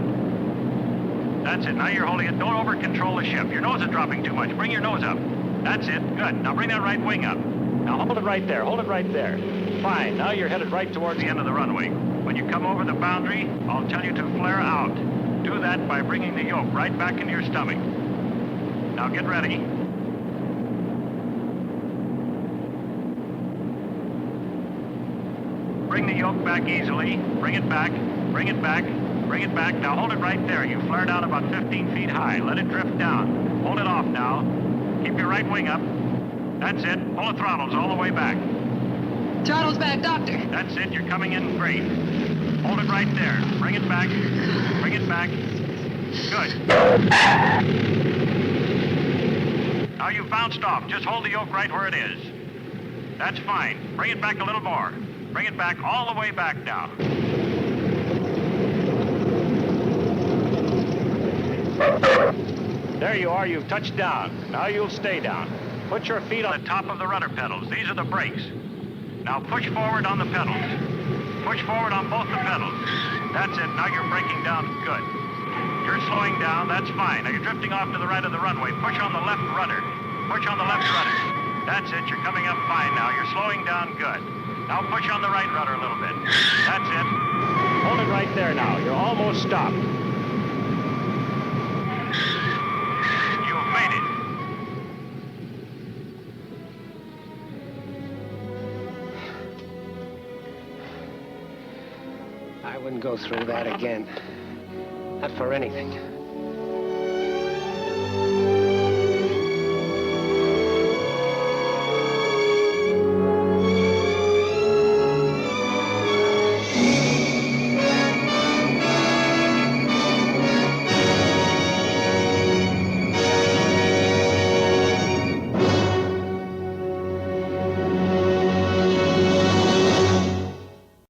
[SPEAKER 7] That's it. Now you're holding it. Don't over-control the ship. Your nose is dropping too much. Bring your nose up. That's it. Good. Now bring that right wing up. Now hold it right there. Hold it right there. Fine. Now you're headed right towards the end of the runway. When you come over the boundary, I'll tell you to flare out. Do that by bringing the yoke right back into your stomach. Now get ready. Bring the yoke back easily. Bring it back. Bring it back. Bring it back. Now hold it right there. You flared out about 15 feet high. Let it drift down. Hold it off now. Keep your right wing up. That's it. Pull the throttles all the way back.
[SPEAKER 2] Throttles back, Doctor.
[SPEAKER 7] That's it. You're coming in great. Hold it right there. Bring it back. Bring it back. Good. Now you've bounced off. Just hold the yoke right where it is. That's fine. Bring it back a little more. Bring it back all the way back now. There you are. You've touched down. Now you'll stay down. Put your feet on the top of the rudder pedals. These are the brakes. Now push forward on the pedals. Push forward on both the pedals. That's it. Now you're braking down. Good. You're slowing down. That's fine. Now you're drifting off to the right of the runway. Push on the left rudder. Push on the left rudder. That's it. You're coming up fine now. You're slowing down. Good. Now push on the right rudder a little bit. That's it. Hold it right there now. You're almost stopped. You've made it.
[SPEAKER 13] wouldn't go through that again. Not for anything.